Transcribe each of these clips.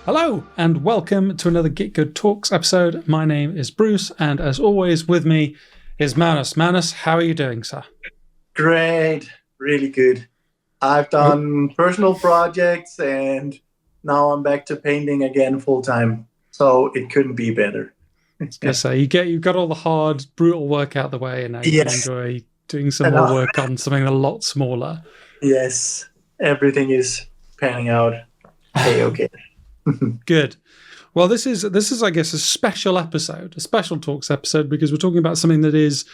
Hello, and welcome to another Get Good Talks episode. My name is Bruce, and as always, with me is Manus. Manus, how are you doing, sir? Great, really good. I've done personal projects, and now I'm back to painting again full time. So it couldn't be better. So you've got all the hard, brutal work out the way, and now you can enjoy doing some more work on something a lot smaller. Yes, everything is panning out. Okay. Good. Well, this is, I guess, a special episode, a special talks episode, because we're talking about something that is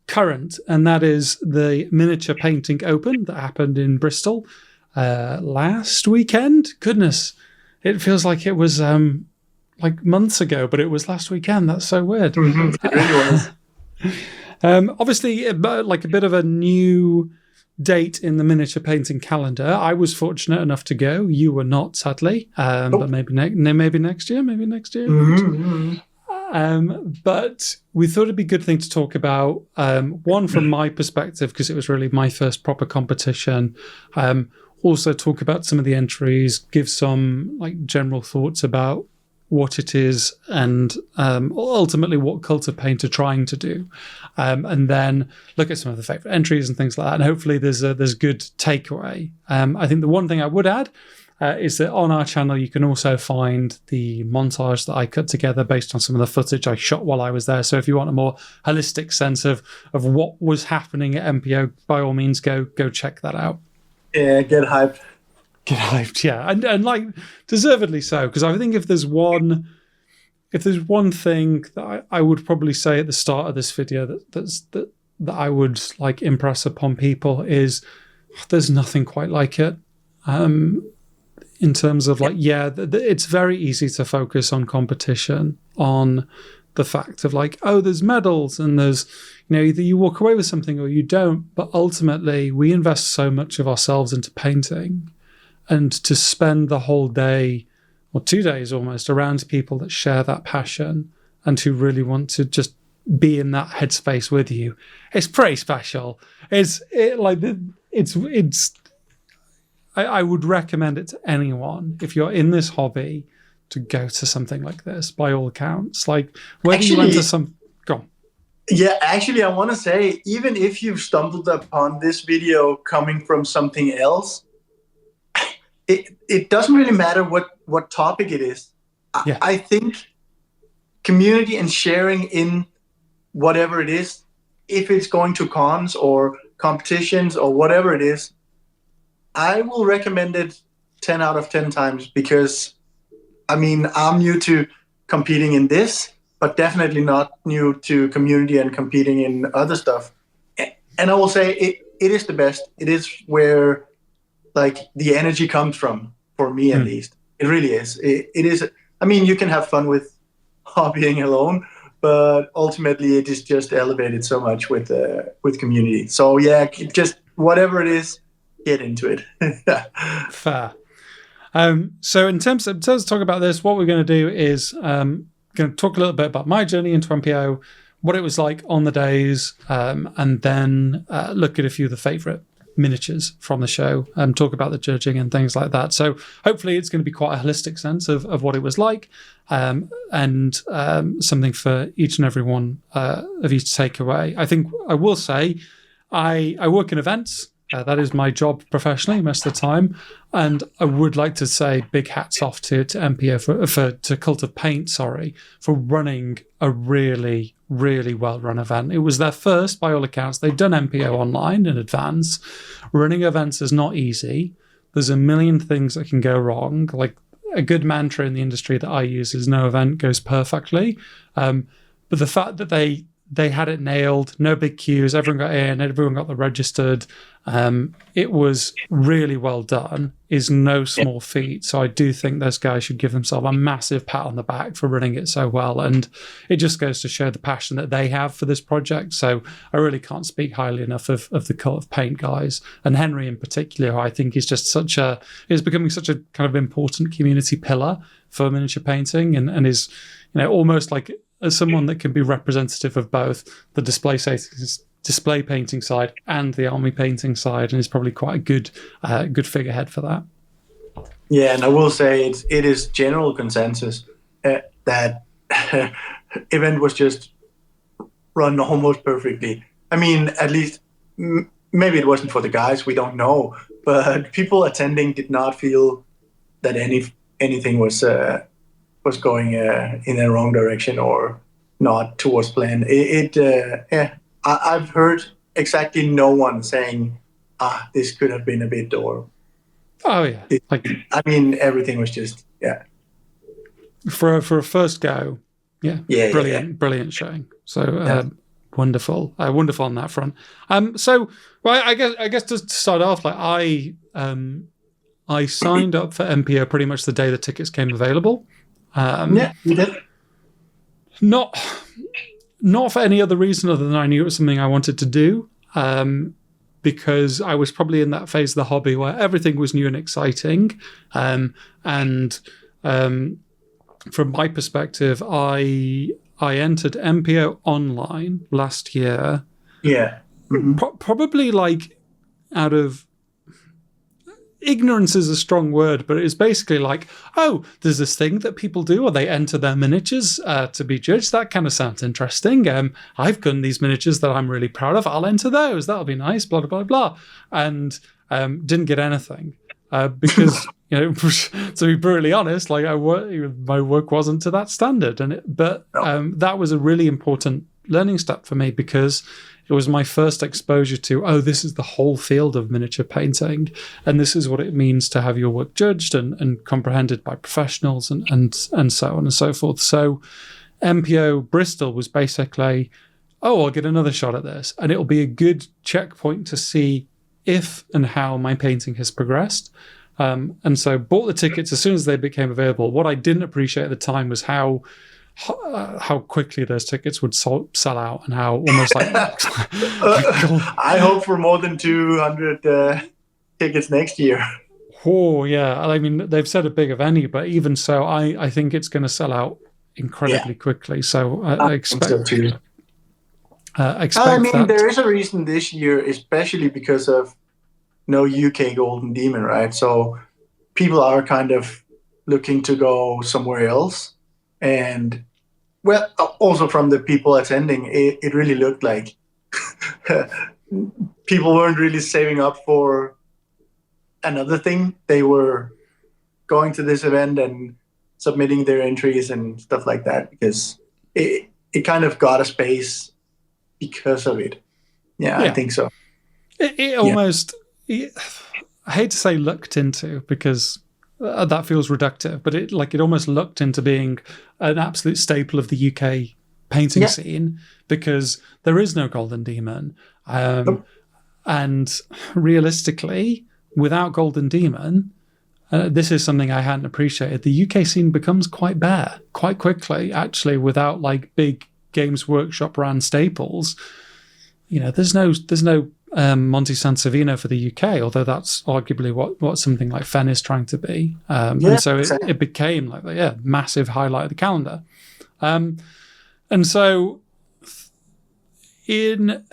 current, and that is the Miniature Painting Open that happened in Bristol last weekend. Goodness, it feels like it was like months ago, but it was last weekend. That's so weird. It really was. Obviously, like a bit of a new date in the miniature painting calendar. I was fortunate enough to go. You were not, sadly. But maybe next year. But we thought it'd be a good thing to talk about. One, from my perspective, because it was really my first proper competition. Also talk about some of the entries, give some like general thoughts about what it is, and ultimately what Cult of Paint are trying to do, and then look at some of the favorite entries and things like that. And hopefully there's good takeaway. I think the one thing I would add is that on our channel you can also find the montage that I cut together based on some of the footage I shot while I was there. So if you want a more holistic sense of what was happening at MPO, by all means go check that out. Yeah, get hyped. Get hyped, yeah, and like deservedly so, because I think if there's one thing that I would probably say at the start of this video that I would like impress upon people is there's nothing quite like it. In terms of like, it's very easy to focus on competition, on the fact of like, oh, there's medals and there's, either you walk away with something or you don't, but ultimately we invest so much of ourselves into painting. And to spend the whole day, or 2 days almost, around people that share that passion and who really want to just be in that headspace with you, it's pretty special. I would recommend it to anyone if you're in this hobby to go to something like this. By all accounts, like whether you went to some. Go on. Yeah, actually, I want to say, even if you've stumbled upon this video coming from something else. It doesn't really matter what topic it is. I think community and sharing in whatever it is, if it's going to cons or competitions or whatever it is, I will recommend it 10 out of 10 times, because, I'm new to competing in this, but definitely not new to community and competing in other stuff. And I will say it is the best. It is where like the energy comes from, for me at least. It really is. It is. You can have fun with hobbying alone, but ultimately it is just elevated so much with community. So yeah, just whatever it is, get into it. Fair. So in terms of talk about this, what we're going to do is going to talk a little bit about my journey into MPO, what it was like on the days, and then look at a few of the favorite miniatures from the show and talk about the judging and things like that. So hopefully it's going to be quite a holistic sense of what it was like, and something for each and every one of you to take away. I think I will say I work in events. That is my job professionally most of the time, and I would like to say big hats off to MPO to Cult of Paint, for running a really, really well run event. It was their first, by all accounts. They'd done MPO online in advance. Running events is not easy. There's a million things that can go wrong. Like a good mantra in the industry that I use is no event goes perfectly. But the fact that they had it nailed, no big queues, everyone got in, everyone got the registered. It was really well done, is no small feat. So I do think those guys should give themselves a massive pat on the back for running it so well. And it just goes to show the passion that they have for this project. So I really can't speak highly enough of the Cult of Paint guys, and Henry in particular, who I think is just is becoming such a kind of important community pillar for miniature painting, and is, almost like as someone that can be representative of both the display painting side and the army painting side, and is probably quite a good figurehead for that. Yeah, and I will say it is general consensus that event was just run almost perfectly. I mean, at least maybe it wasn't for the guys. We don't know, but people attending did not feel that anything was going in the wrong direction or not towards plan. I've heard exactly no one saying, this could have been a bit, or Oh yeah, I mean, everything was just for a first go. Yeah, brilliant, brilliant showing. So wonderful, wonderful on that front. So well, I guess to start off, like I signed up for MPO pretty much the day the tickets came available. Yeah, you did. Not for any other reason other than I knew it was something I wanted to do. Because I was probably in that phase of the hobby where everything was new and exciting. And from my perspective, I entered MPO online last year. Yeah. Mm-hmm. Probably like out of ignorance is a strong word, but it's basically like, oh, there's this thing that people do where they enter their miniatures to be judged. That kind of sounds interesting. I've done these miniatures that I'm really proud of. I'll enter those. That'll be nice, blah, blah, blah. And didn't get anything because, to be brutally honest, like my work wasn't to that standard. But that was a really important learning step for me because it was my first exposure to, this is the whole field of miniature painting, and this is what it means to have your work judged and comprehended by professionals and so on and so forth. So MPO Bristol was basically, I'll get another shot at this, and it'll be a good checkpoint to see if and how my painting has progressed. And so bought the tickets as soon as they became available. What I didn't appreciate at the time was how quickly those tickets would sell out and how almost like I hope for more than 200 tickets next year. Oh yeah, I mean they've said a big of any, but even so, I think it's going to sell out incredibly quickly. So I expect so too. I mean, there is a reason this year, especially because of no UK Golden Demon, right? So people are kind of looking to go somewhere else. And well, also from the people attending, it really looked like people weren't really saving up for another thing. They were going to this event and submitting their entries and stuff like that because it kind of got a space because of it. Yeah. I think so. It almost, I hate to say looked into because that feels reductive, but it almost looked into being an absolute staple of the UK painting scene because there is no Golden Demon. And realistically, without Golden Demon, this is something I hadn't appreciated. The UK scene becomes quite bare quite quickly, actually, without like big Games Workshop ran staples. There's no Monte Sansovino for the UK, although that's arguably what something like Fen is trying to be. And so it became like massive highlight of the calendar. And so in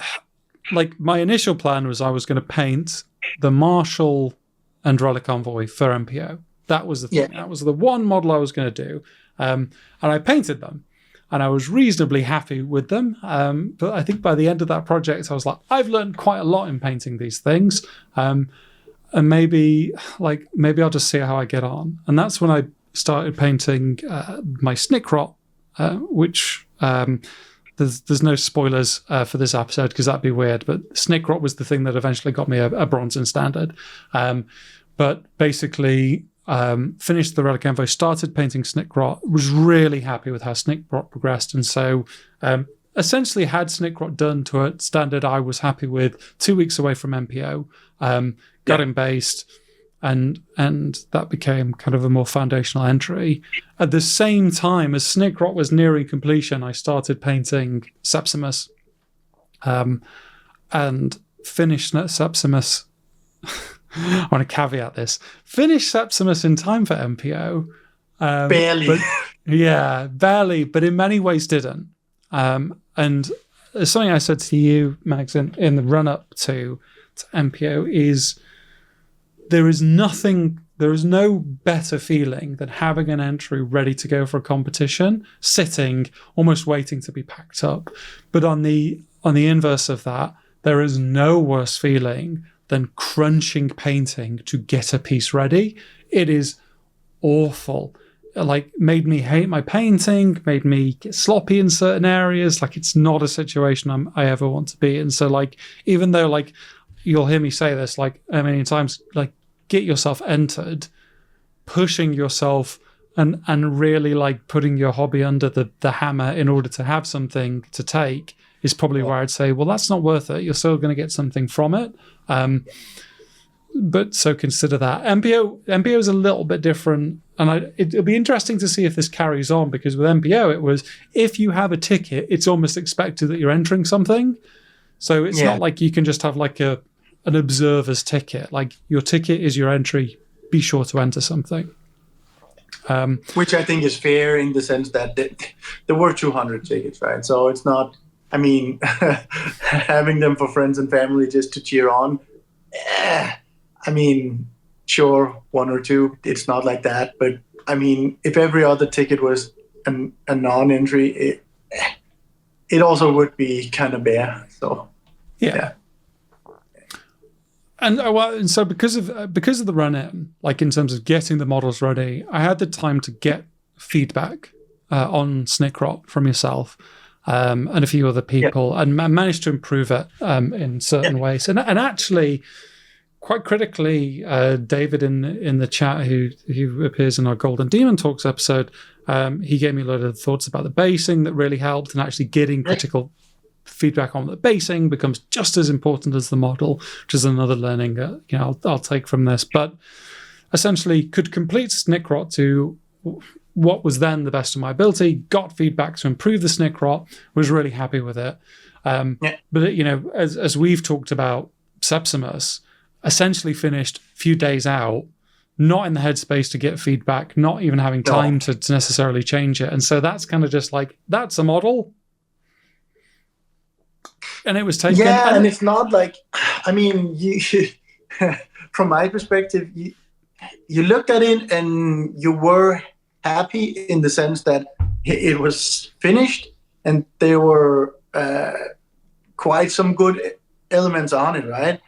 like my initial plan was I was going to paint the Marshall and Relic Envoy for MPO. That was the thing. That was the one model I was going to do. And I painted them. And I was reasonably happy with them. But I think by the end of that project, I was like, I've learned quite a lot in painting these things. And maybe I'll just see how I get on. And that's when I started painting my Snickrot, which there's no spoilers for this episode because that'd be weird. But Snickrot was the thing that eventually got me a bronze in standard. But basically, finished the Relic Envoy, started painting Snickrot, was really happy with how Snickrot progressed. And so essentially had Snickrot done to a standard I was happy with 2 weeks away from MPO, got him based, and that became kind of a more foundational entry. At the same time as Snickrot was nearing completion, I started painting Sepsimus and finished Sepsimus. I want to caveat this. Finished Sepsimus in time for MPO. Barely. Barely, but in many ways didn't. And something I said to you, Max, in the run-up to MPO is there is nothing there is no better feeling than having an entry ready to go for a competition, sitting, almost waiting to be packed up. But on the inverse of that, there is no worse feeling than crunching painting to get a piece ready. It is awful. Like, made me hate my painting, made me get sloppy in certain areas. Like, it's not a situation I ever want to be in. So, like, even though, like, you'll hear me say this, like, a million times, like, get yourself entered, pushing yourself and really, like, putting your hobby under the hammer in order to have something to take is probably where I'd say, well, that's not worth it. You're still going to get something from it. But so consider that. MPO is a little bit different, and it'll be interesting to see if this carries on, because with MPO it was, if you have a ticket, it's almost expected that you're entering something. So it's not like you can just have like an observer's ticket. Like, your ticket is your entry. Be sure to enter something. Which I think is fair in the sense that there were 200 tickets, right? So it's not, I mean, having them for friends and family just to cheer on. I mean, sure, one or two, it's not like that. But I mean, if every other ticket was a non-entry, it also would be kind of bare. So, yeah. And so because of the run-in, like in terms of getting the models ready, I had the time to get feedback on Snickrot from yourself and a few other people, and managed to improve it in certain ways. And actually, quite critically, David in the chat, who appears in our Golden Demon Talks episode, he gave me a lot of thoughts about the basing that really helped, and actually getting critical feedback on the basing becomes just as important as the model, which is another learning I'll take from this. But essentially, could complete Snickrot to what was then the best of my ability, got feedback to improve the Snickrot, was really happy with it. But as we've talked about, Sepsimus essentially finished a few days out, not in the headspace to get feedback, not even having time to necessarily change it. And so that's kind of just like, that's a model. And it was taken. Yeah, and it's not like, I mean, you from my perspective, you looked at it and you were happy in the sense that it was finished and there were quite some good elements on it, right?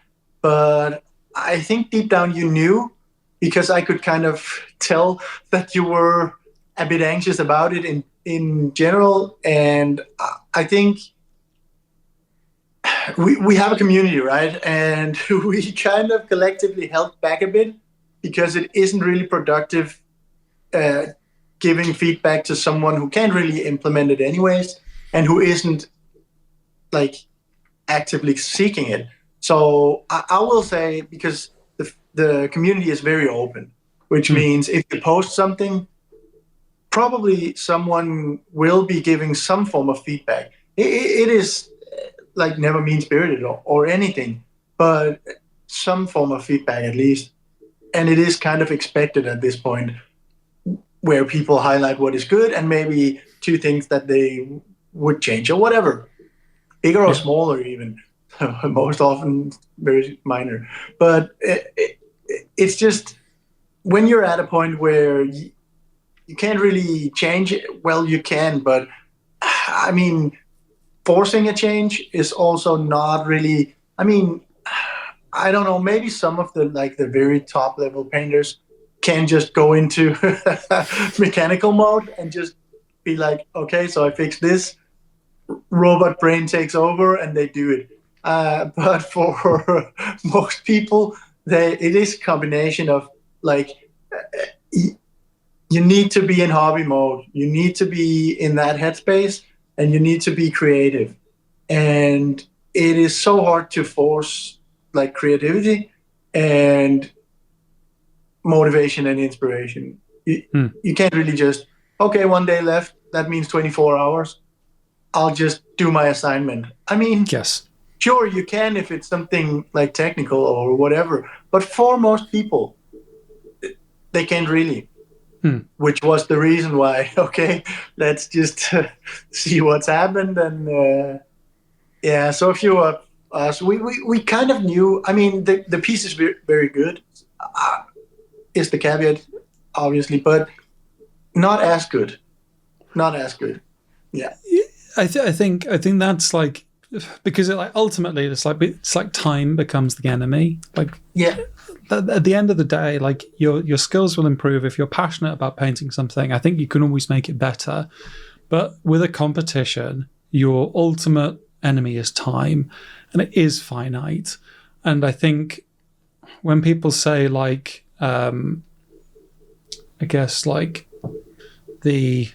But I think deep down you knew, because I could kind of tell that you were a bit anxious about it in general. And I think we have a community, right? And we kind of collectively held back a bit, because it isn't really productive giving feedback to someone who can't really implement it anyways, and who isn't like actively seeking it. So I will say, because the community is very open, which means if you post something, probably someone will be giving some form of feedback. It is like never mean-spirited or anything, but some form of feedback at least. And it is kind of expected at this point, where people highlight what is good and maybe two things that they would change or whatever, bigger or smaller even. Most often very minor. But it's just, when you're at a point where you can't really change it, well, you can, but I mean, forcing a change is also not really, I mean, I don't know, maybe some of the very top level painters can just go into mechanical mode and just be like, okay, so I fixed this, robot brain takes over and they do it. But for most people, it is a combination of like, you need to be in hobby mode, you need to be in that headspace, and you need to be creative. And it is so hard to force like creativity and motivation and inspiration. You can't really just, okay, one day left, that means 24 hours. I'll just do my assignment. I mean, yes. Sure, you can if it's something like technical or whatever. But for most people, they can't really. Which was the reason why, okay, let's just see what's happened. And so a few of us, we kind of knew. I mean, the piece is very, very good. is the caveat, obviously, but not as good. Not as good. Yeah. I think that's like, because ultimately it's like time becomes the enemy. Like, yeah, at the end of the day, like your skills will improve if you're passionate about painting something. I think you can always make it better, but with a competition, your ultimate enemy is time, and it is finite. And I think when people say like, I guess like the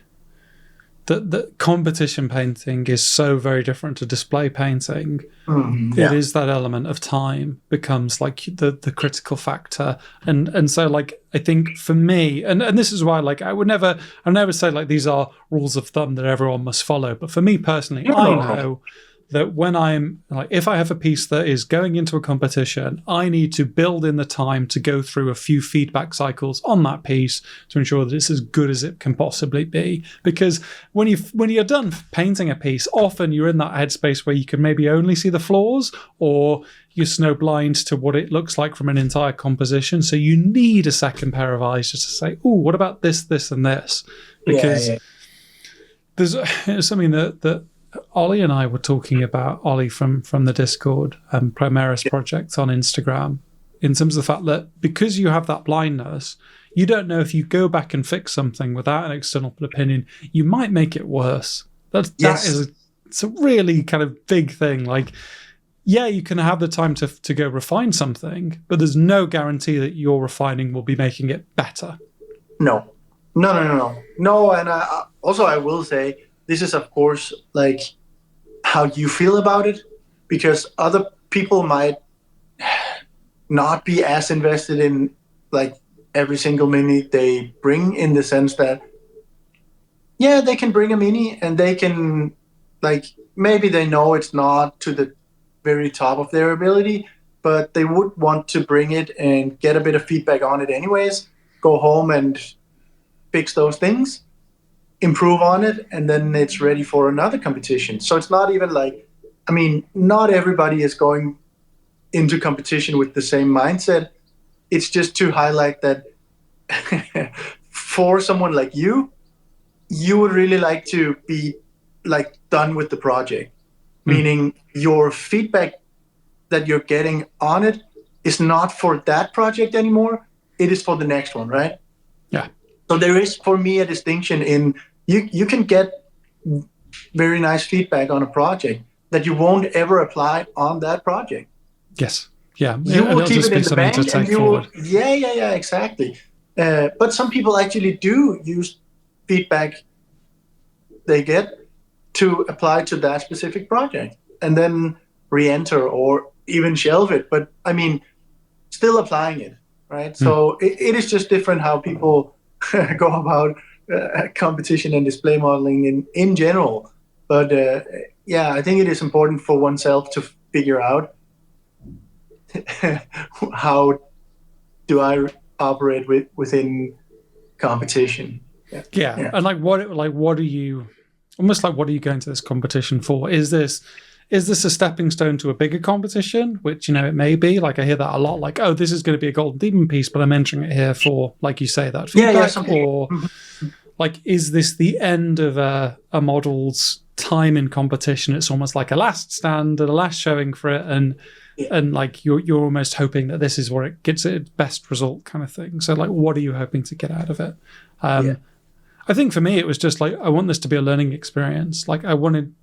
competition painting is so very different to display painting. It is that element of time becomes like the critical factor, and so like I think for me, and this is why like I never say like these are rules of thumb that everyone must follow, but for me personally, I know that when I'm like, if I have a piece that is going into a competition, I need to build in the time to go through a few feedback cycles on that piece to ensure that it's as good as it can possibly be. Because when you're done painting a piece, often you're in that headspace where you can maybe only see the flaws, or you're snowblind to what it looks like from an entire composition. So you need a second pair of eyes just to say, "Oh, what about this, this, and this?" Because there's something that Ollie and I were talking about, Ollie from the Discord Primaris project on Instagram, in terms of the fact that because you have that blindness, you don't know if you go back and fix something without an external opinion, you might make it worse. It's a really kind of big thing. Like, yeah, you can have the time to go refine something, but there's no guarantee that your refining will be making it better. No. And I will say, this is, of course, like how you feel about it, because other people might not be as invested in like every single mini they bring, in the sense that, yeah, they can bring a mini and they can, like, maybe they know it's not to the very top of their ability, but they would want to bring it and get a bit of feedback on it anyways, go home and fix those things, improve on it, and then it's ready for another competition. So it's not even like, I mean, not everybody is going into competition with the same mindset. It's just to highlight that for someone like you would really like to be like done with the project, meaning your feedback that you're getting on it is not for that project anymore. It is for the next one, right? Yeah. So there is, for me, a distinction in, you can get very nice feedback on a project that you won't ever apply on that project. Yes. Yeah. You will keep it in the bank, and you will. Yeah, exactly. But some people actually do use feedback they get to apply to that specific project, and then re-enter or even shelve it. But I mean, still applying it, right? So it is just different how people go about competition and display modeling in general. But I think it is important for oneself to figure out how do I operate within competition. Yeah. And what are you, almost like, what are you going to this competition for? Is this a stepping stone to a bigger competition, which, you know, it may be? Like, I hear that a lot, like, oh, this is going to be a Golden Demon piece, but I'm entering it here for, like you say, that feedback. Or like, is this the end of a model's time in competition? It's almost like a last stand and a last showing for it, and like you're almost hoping that this is where it gets its best result, kind of thing. So like, what are you hoping to get out of it? I think for me, it was just like, I want this to be a learning experience. Like, I wanted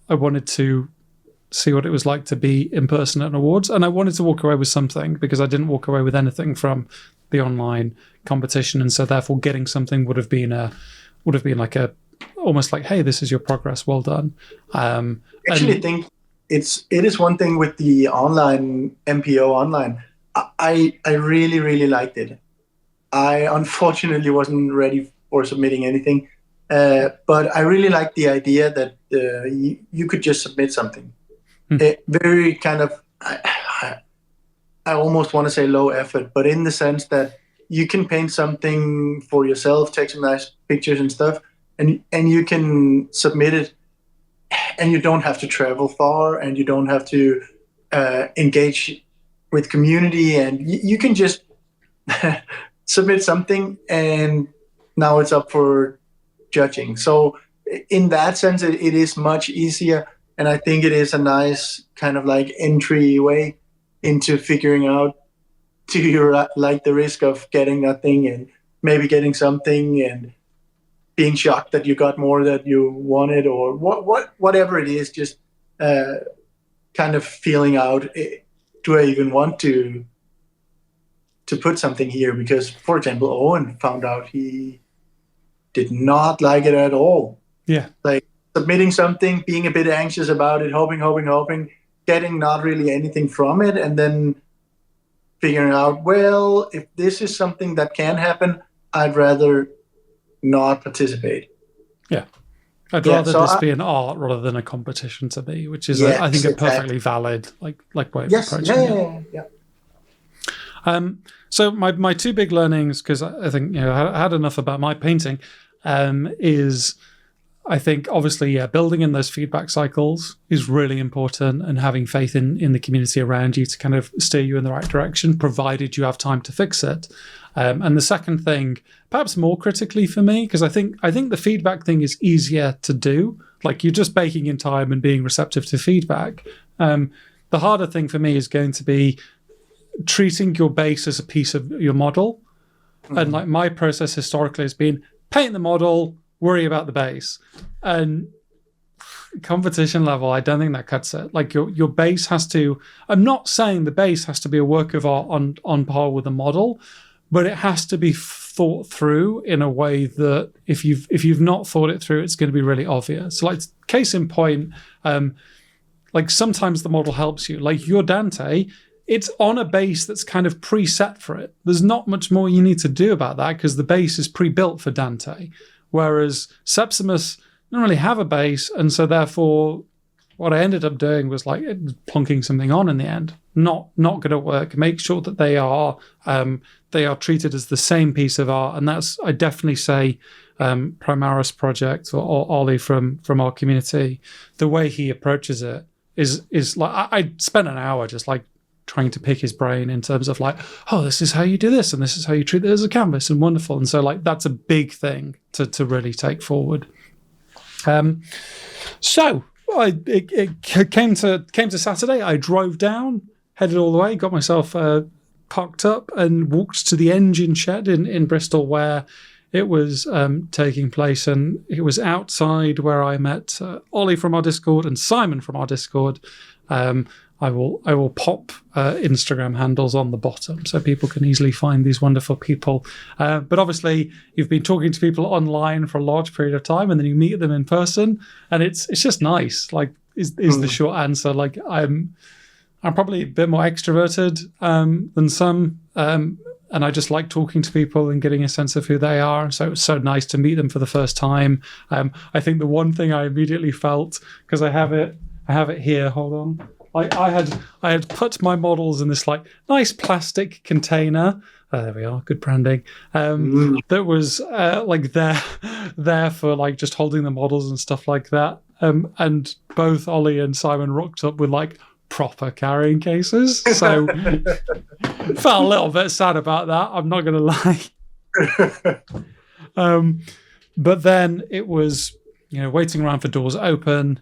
to see what it was like to be in person at an awards, and I wanted to walk away with something, because I didn't walk away with anything from the online competition, and so therefore getting something would have been like a, almost like, hey, this is your progress, well done. I actually think it is one thing with the online MPO online. I really, really liked it. I unfortunately wasn't ready for submitting anything, but I really liked the idea that you could just submit something. Very kind of, I almost want to say low effort, but in the sense that you can paint something for yourself, take some nice pictures and stuff, and you can submit it, and you don't have to travel far, and you don't have to engage with community, and you can just submit something, and now it's up for judging. So in that sense, it is much easier. And I think it is a nice kind of like entryway into figuring out, do you like the risk of getting nothing and maybe getting something and being shocked that you got more that you wanted, or whatever it is, just kind of feeling out, do I even want to put something here? Because, for example, Owen found out he did not like it at all. Yeah. Like submitting something, being a bit anxious about it, hoping, getting not really anything from it, and then figuring out, well, if this is something that can happen, I'd rather not participate. Yeah. I'd rather this be an art rather than a competition to me, which is, I think, a perfectly valid way of approaching it. Yeah. So my two big learnings, because I think I had enough about my painting, is I think obviously building in those feedback cycles is really important, and having faith in the community around you to kind of steer you in the right direction, provided you have time to fix it. And the second thing, perhaps more critically for me, because I think the feedback thing is easier to do. Like, you're just baking in time and being receptive to feedback. The harder thing for me is going to be treating your base as a piece of your model. Mm-hmm. And like my process historically has been paint the model, worry about the base. And competition level, I don't think that cuts it. Like your base has to, I'm not saying the base has to be a work of art on par with the model, but it has to be thought through in a way that if you've not thought it through, it's going to be really obvious. So like, case in point, like sometimes the model helps you. Like your Dante, it's on a base that's kind of preset for it. There's not much more you need to do about that because the base is pre-built for Dante. Whereas Sepsimus didn't really have a base, and so therefore what I ended up doing was like plonking something on in the end. Not going to work. Make sure that they are treated as the same piece of art, and that's, I definitely say, Primaris Project or Ollie from our community. The way he approaches it is like I spent an hour just like trying to pick his brain in terms of like, oh, this is how you do this, and this is how you treat it as a canvas, and wonderful. And so like that's a big thing to really take forward. So it came to Saturday. I drove down, headed all the way, got myself parked up, and walked to the engine shed in Bristol where it was taking place. And it was outside where I met Ollie from our Discord and Simon from our Discord. I will pop Instagram handles on the bottom so people can easily find these wonderful people. But obviously, you've been talking to people online for a large period of time, and then you meet them in person, and it's just nice. Like, is the short answer. Like, I'm probably a bit more extroverted than some, and I just like talking to people and getting a sense of who they are. So it was so nice to meet them for the first time. I think the one thing I immediately felt, because I have it here. Hold on. I had put my models in this like nice plastic container. There we are, good branding. That was like there for like just holding the models and stuff like that. And both Ollie and Simon rocked up with like proper carrying cases. So felt a little bit sad about that. I'm not going to lie. But then it was, waiting around for doors open.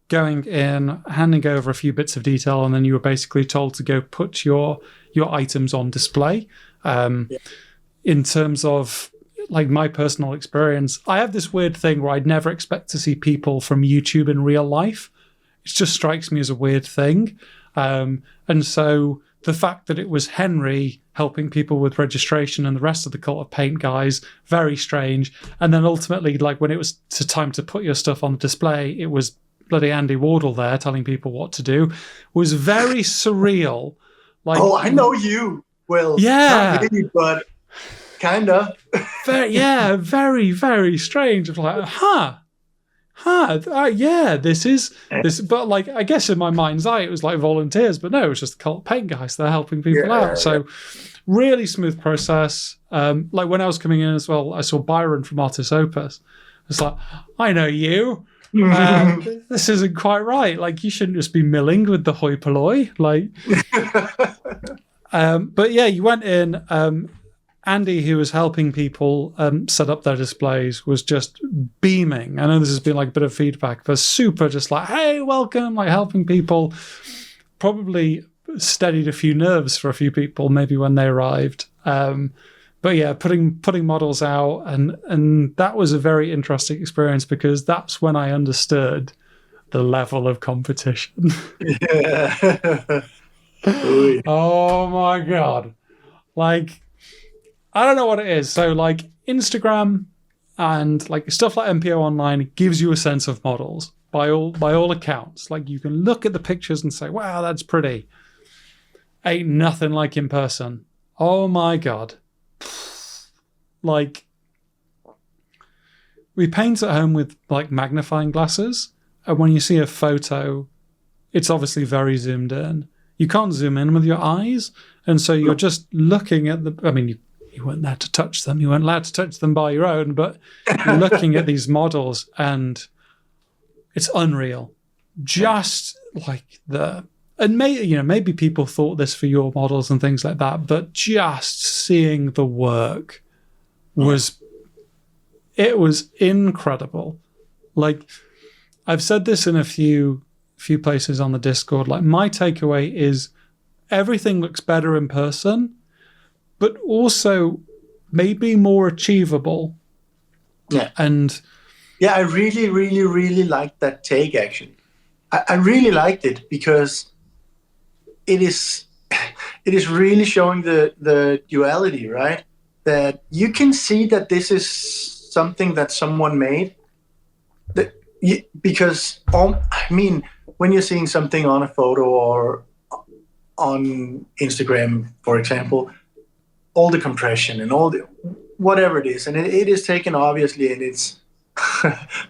Going in, handing over a few bits of detail, and then you were basically told to go put your items on display. In terms of like my personal experience, I have this weird thing where I'd never expect to see people from YouTube in real life. It just strikes me as a weird thing. And so the fact that it was Henry helping people with registration and the rest of the Cult of Paint guys, very strange. And then ultimately, like when it was time to put your stuff on display, it was bloody Andy Wardle there telling people what to do, was very surreal. Like, oh, I know you. Well, yeah, not really, but kind of. very, very strange. Of like, yeah, this is this. But like, I guess in my mind's eye, it was like volunteers, but no, it was just the Cult of Paint guys. They're helping people out. So really smooth process. Like when I was coming in as well, I saw Byron from Artis Opus. It's like, I know you. This isn't quite right. Like, you shouldn't just be milling with the hoi polloi. Like, but yeah, you went in, Andy, who was helping people set up their displays, was just beaming. I know this has been like a bit of feedback, but super just like, hey, welcome, like helping people. Probably steadied a few nerves for a few people maybe when they arrived. But yeah, putting models out, and that was a very interesting experience because that's when I understood the level of competition. Yeah. Oh my God. Like, I don't know what it is. So like Instagram and like stuff like MPO Online gives you a sense of models by all accounts. Like you can look at the pictures and say, wow, that's pretty. Ain't nothing like in person. Oh my God. Like, we paint at home with like magnifying glasses, and when you see a photo, it's obviously very zoomed in. You can't zoom in with your eyes, and so you're just looking at the. I mean, you weren't there to touch them. You weren't allowed to touch them by your own, but you're looking at these models, and it's unreal. Just like and maybe people thought this for your models and things like that, but just seeing the work was incredible. Like, I've said this in a few places on the Discord. Like, my takeaway is everything looks better in person, but also maybe more achievable. Yeah. And yeah, I really, really, really liked that take, actually. I really liked it because it is really showing the duality, right? That you can see that this is something that someone made. Because, I mean, when you're seeing something on a photo or on Instagram, for example, all the compression and all the whatever it is, and it is taken obviously in its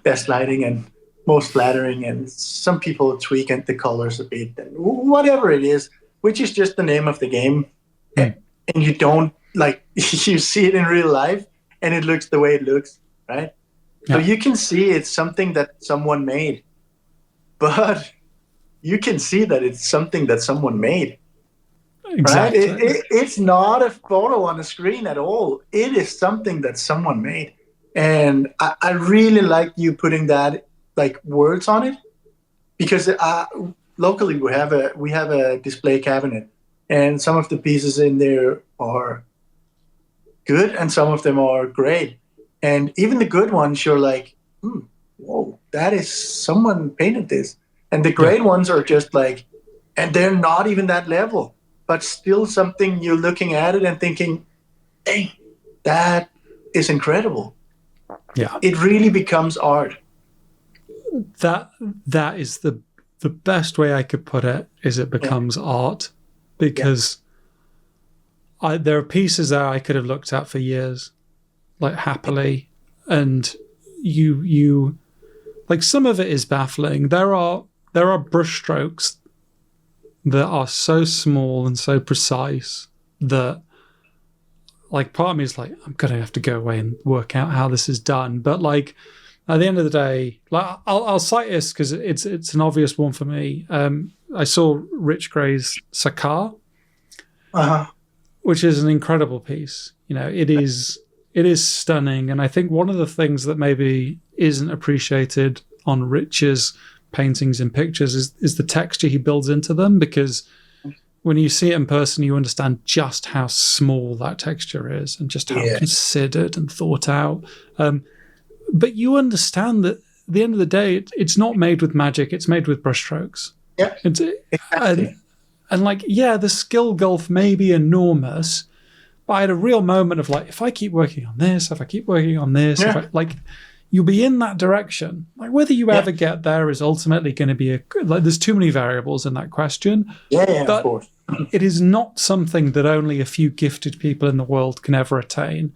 best lighting and most flattering, and some people tweak the colors a bit, and whatever it is, which is just the name of the game, and you don't like you see it in real life, and it looks the way it looks, right? Yeah. So you can see it's something that someone made, but you can see that it's something that someone made. Exactly. Right? It's not a photo on a screen at all. It is something that someone made. And I really like you putting that, like, words on it, because locally we have a display cabinet, and some of the pieces in there are good and some of them are great. And even the good ones, you're like, whoa, that is, someone painted this. And the great ones are just like, and they're not even that level, but still something you're looking at it and thinking, hey, that is incredible. Yeah. It really becomes art. That is the best way I could put it, is it becomes art, because there are pieces there I could have looked at for years, like happily, and you like, some of it is baffling. There are brushstrokes that are so small and so precise that, like, part of me is like, I'm gonna have to go away and work out how this is done. But like, at the end of the day, like, I'll cite this because it's an obvious one for me. I saw Rich Gray's Sakar, which is an incredible piece. You know, it is stunning, and I think one of the things that maybe isn't appreciated on Rich's paintings and pictures is the texture he builds into them, because when you see it in person, you understand just how small that texture is and just how considered and thought out. But you understand that at the end of the day, it's not made with magic; it's made with brushstrokes. Yeah, exactly. And like, the skill gulf may be enormous, but I had a real moment of like, if I keep working on this, if you'll be in that direction. Like, whether you ever get there is ultimately going to be there's too many variables in that question. Yeah, but of course. It is not something that only a few gifted people in the world can ever attain.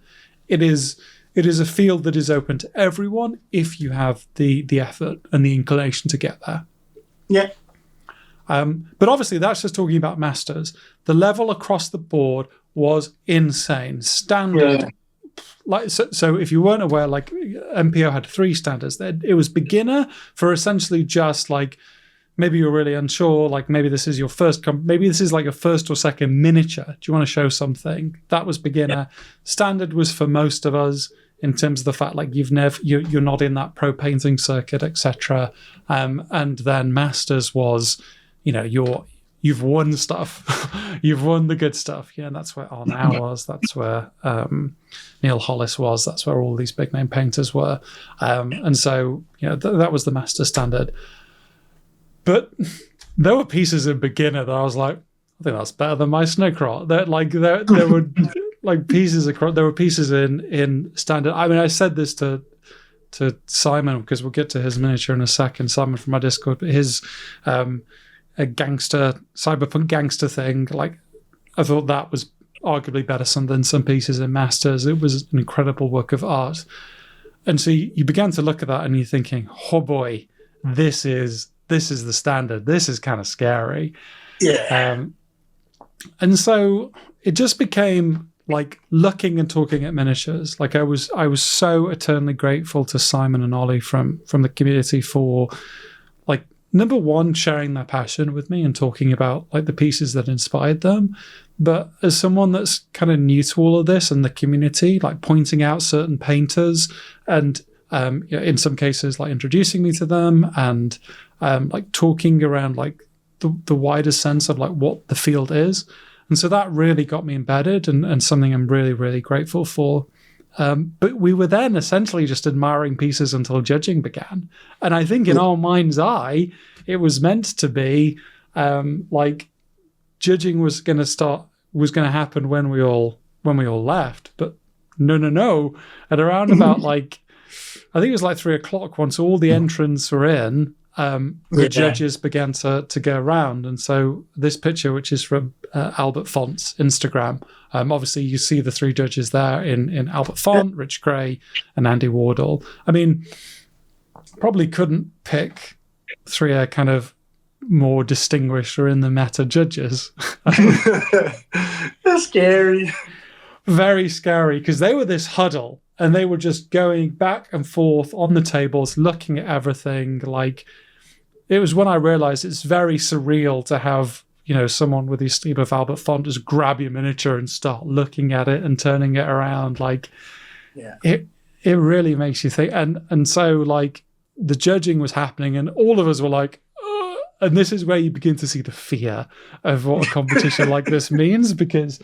It is a field that is open to everyone if you have the effort and the inclination to get there. Yeah. But obviously, that's just talking about masters. The level across the board was insane. Standard. Yeah. Like, so if you weren't aware, like, MPO had 3 standards. It was beginner, for essentially just like maybe you're really unsure, like maybe this is your first, maybe this is like a first or second miniature. Do you want to show something? That was beginner. Yeah. Standard was for most of us in terms of the fact like you're not in that pro painting circuit, etc. And then masters was, you've won stuff. You've won the good stuff. Yeah, and that's where Arnau was. That's where Neil Hollis was. That's where all these big name painters were. And so, that was the master standard. But there were pieces in beginner that I was like, I think that's better than my Snowcrot. There were like pieces across. There were pieces in standard. I mean, I said this to Simon because we'll get to his miniature in a second. Simon from my Discord, but his a cyberpunk gangster thing. Like, I thought that was arguably better than some pieces in Masters. It was an incredible work of art. And so you began to look at that and you're thinking, oh boy, this is the standard. This is kind of scary. Yeah. And so it just became like looking and talking at miniatures. Like I was so eternally grateful to Simon and Ollie from the community for, like, number one, sharing their passion with me and talking about like the pieces that inspired them. But as someone that's kind of new to all of this and the community, like pointing out certain painters and in some cases like introducing me to them and like talking around like the wider sense of like what the field is. And so that really got me embedded and something I'm really, really grateful for. But we were then essentially just admiring pieces until judging began. And I think in our mind's eye, it was meant to be like judging was going to happen when we all left. But no. At around about like, I think it was like 3:00 once all the entrants were in, the judges began to go around. And so this picture, which is from Albert Font's Instagram, obviously you see the three judges there in Albert Font, Rich Gray, and Andy Wardle. I mean, probably couldn't pick three kind of more distinguished or in the meta judges. That's scary. Very scary, because they were this huddle and they were just going back and forth on the tables, looking at everything. Like, it was when I realized it's very surreal to have, someone with the esteem of Albert Font just grab your miniature and start looking at it and turning it around. Like, it really makes you think. And so, like, the judging was happening and all of us were like, oh, and this is where you begin to see the fear of what a competition like this means, because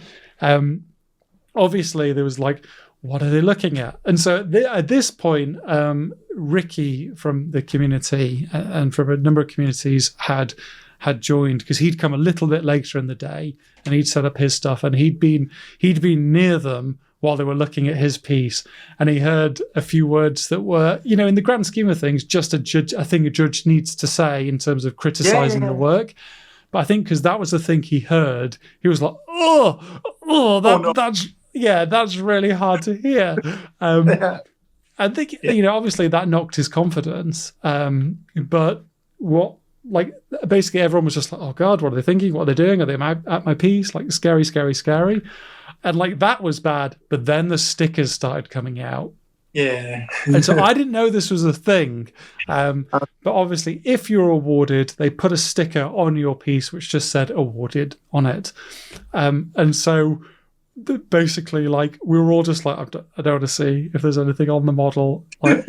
obviously there was like, what are they looking at? And so at this point, Ricky from the community and from a number of communities had joined, because he'd come a little bit later in the day and he'd set up his stuff and he'd been near them while they were looking at his piece, and he heard a few words that were, in the grand scheme of things, just a judge needs to say in terms of criticizing the work. But I think because that was the thing he heard, he was like, that's really hard to hear. I think, obviously that knocked his confidence. But basically everyone was just like, oh God, what are they thinking? What are they doing? Are they at my piece? Like, scary, scary, scary. And like, that was bad. But then the stickers started coming out. Yeah. And so I didn't know this was a thing. But obviously, if you're awarded, they put a sticker on your piece which just said awarded on it. And so basically, like, we were all just like, I don't want to see if there's anything on the model. Like,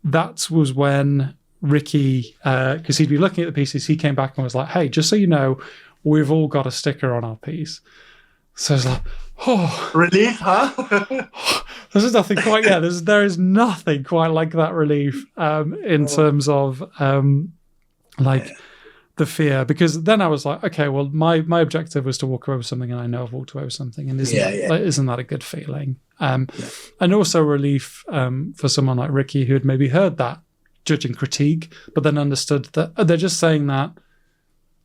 that was when Ricky, because he'd be looking at the pieces, he came back and was like, hey, just so you know, we've all got a sticker on our piece. So I was like, oh. Relief, huh? There's nothing quite, there is nothing quite like that relief in terms of the fear. Because then I was like, okay, well, my objective was to walk away with something, and I know I've walked away with something. And isn't that a good feeling? And also relief for someone like Ricky, who had maybe heard that judging critique, but then understood that they're just saying that,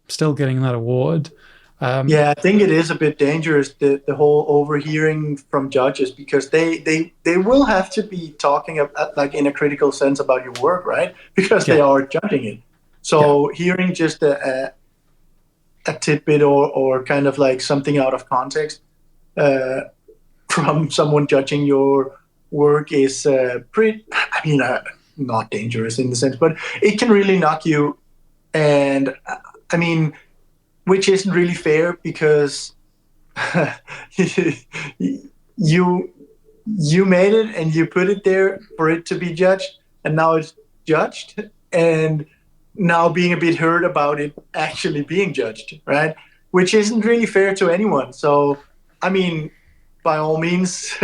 still getting that award. I think it is a bit dangerous, the whole overhearing from judges, because they will have to be talking about, like, in a critical sense about your work, right? Because they are judging it. So hearing just a tidbit or kind of like something out of context from someone judging your work is pretty. I mean, not dangerous in the sense, but it can really knock you. And I mean, which isn't really fair because you made it and you put it there for it to be judged, and now it's judged, and now being a bit hurt about it actually being judged, right? Which isn't really fair to anyone. So, I mean, by all means,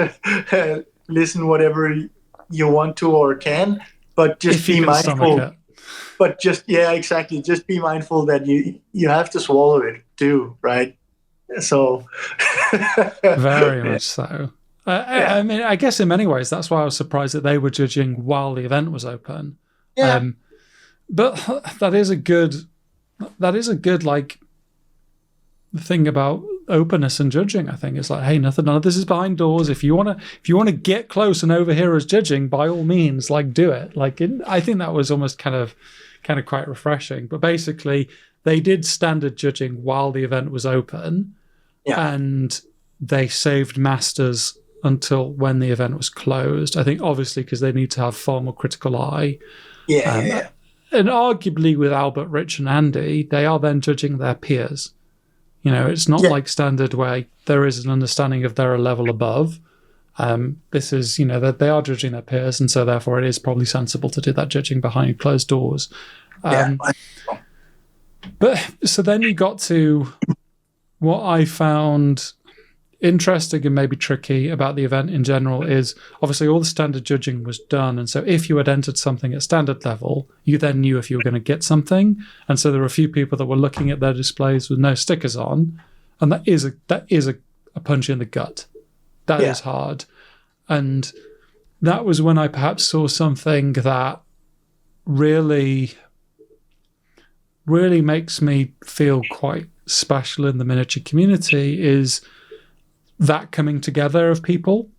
listen whatever you want to or can, but just be mindful. But just, yeah, exactly. Just be mindful that you have to swallow it too, right? So very much so. I mean, I guess in many ways that's why I was surprised that they were judging while the event was open. Yeah. But that is a good like thing about openness and judging. I think it's like, hey, none of this is behind doors. If you want to get close and overhear us judging, by all means, like do it. Like I think that was almost kind of quite refreshing. But basically, they did standard judging while the event was open, and they saved masters until when the event was closed. I think obviously because they need to have far more critical eye. Yeah. And arguably with Albert, Rich, and Andy, they are then judging their peers. You know, it's not like standard where there is an understanding of they're a level above. This is, you know, that they are judging their peers, and so therefore it is probably sensible to do that judging behind closed doors. But so then you got to what I found interesting and maybe tricky about the event in general is obviously all the standard judging was done, and so if you had entered something at standard level, you then knew if you were going to get something. And so there were a few people that were looking at their displays with no stickers on, and that is a punch in the gut. That is hard. And that was when I perhaps saw something that really makes me feel quite special in the miniature community, is that coming together of people,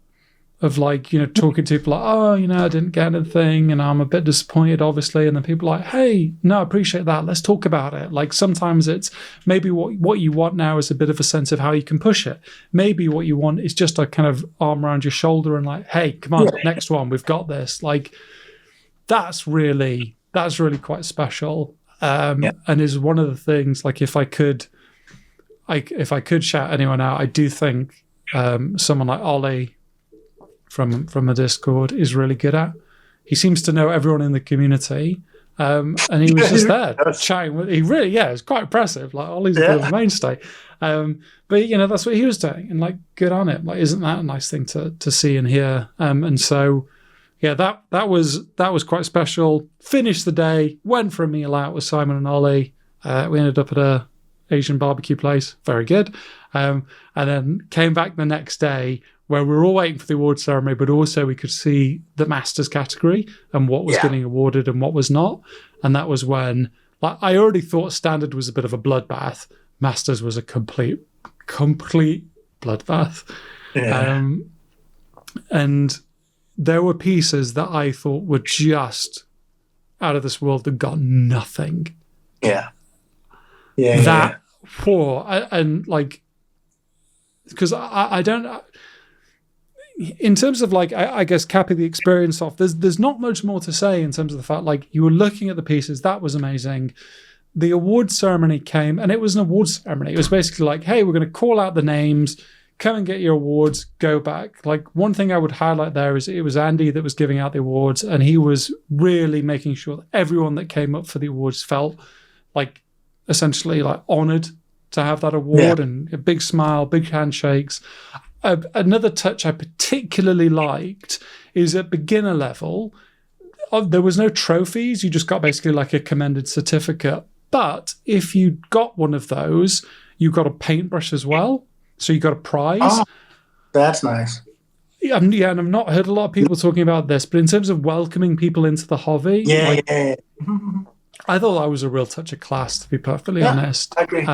of like, you know, talking to people like, oh, you know, I didn't get anything and I'm a bit disappointed, obviously. And then people are like, hey, no, I appreciate that. Let's talk about it. Like sometimes it's maybe what you want now is a bit of a sense of how you can push it. Maybe what you want is just a kind of arm around your shoulder and like, hey, come on, next one, we've got this. Like that's really quite special. And is one of the things, like if I could shout anyone out, I do think someone like Ollie from the Discord is really good at. He seems to know everyone in the community, and he was just there chatting with. He really, it's quite impressive. Like Ollie's a bit of a mainstay, but you know that's what he was doing, and like good on it. Like, isn't that a nice thing to see and hear? And so, that was quite special. Finished the day, went for a meal out with Simon and Ollie. We ended up at a Asian barbecue place, very good, and then came back the next day where we were all waiting for the award ceremony, but also we could see the Masters category and what was getting awarded and what was not. And that was when, like, I already thought Standard was a bit of a bloodbath. Masters was a complete bloodbath. And there were pieces that I thought were just out of this world that got nothing. And like, because I don't, in terms of like, I guess capping the experience off, there's not much more to say in terms of the fact, like, you were looking at the pieces, that was amazing. The award ceremony came, and it was an award ceremony. It was basically like, hey, we're going to call out the names, come and get your awards, go back. Like, one thing I would highlight there is it was Andy that was giving out the awards, and he was really making sure that everyone that came up for the awards felt like essentially like honored to have that award, and a big smile, big handshakes. Another touch I particularly liked is at beginner level, there was no trophies. You just got basically like a commended certificate. But if you got one of those, you got a paintbrush as well. So you got a prize. Oh, that's nice. And I've not heard a lot of people talking about this, but in terms of welcoming people into the hobby, I thought that was a real touch of class, to be perfectly honest. I agree.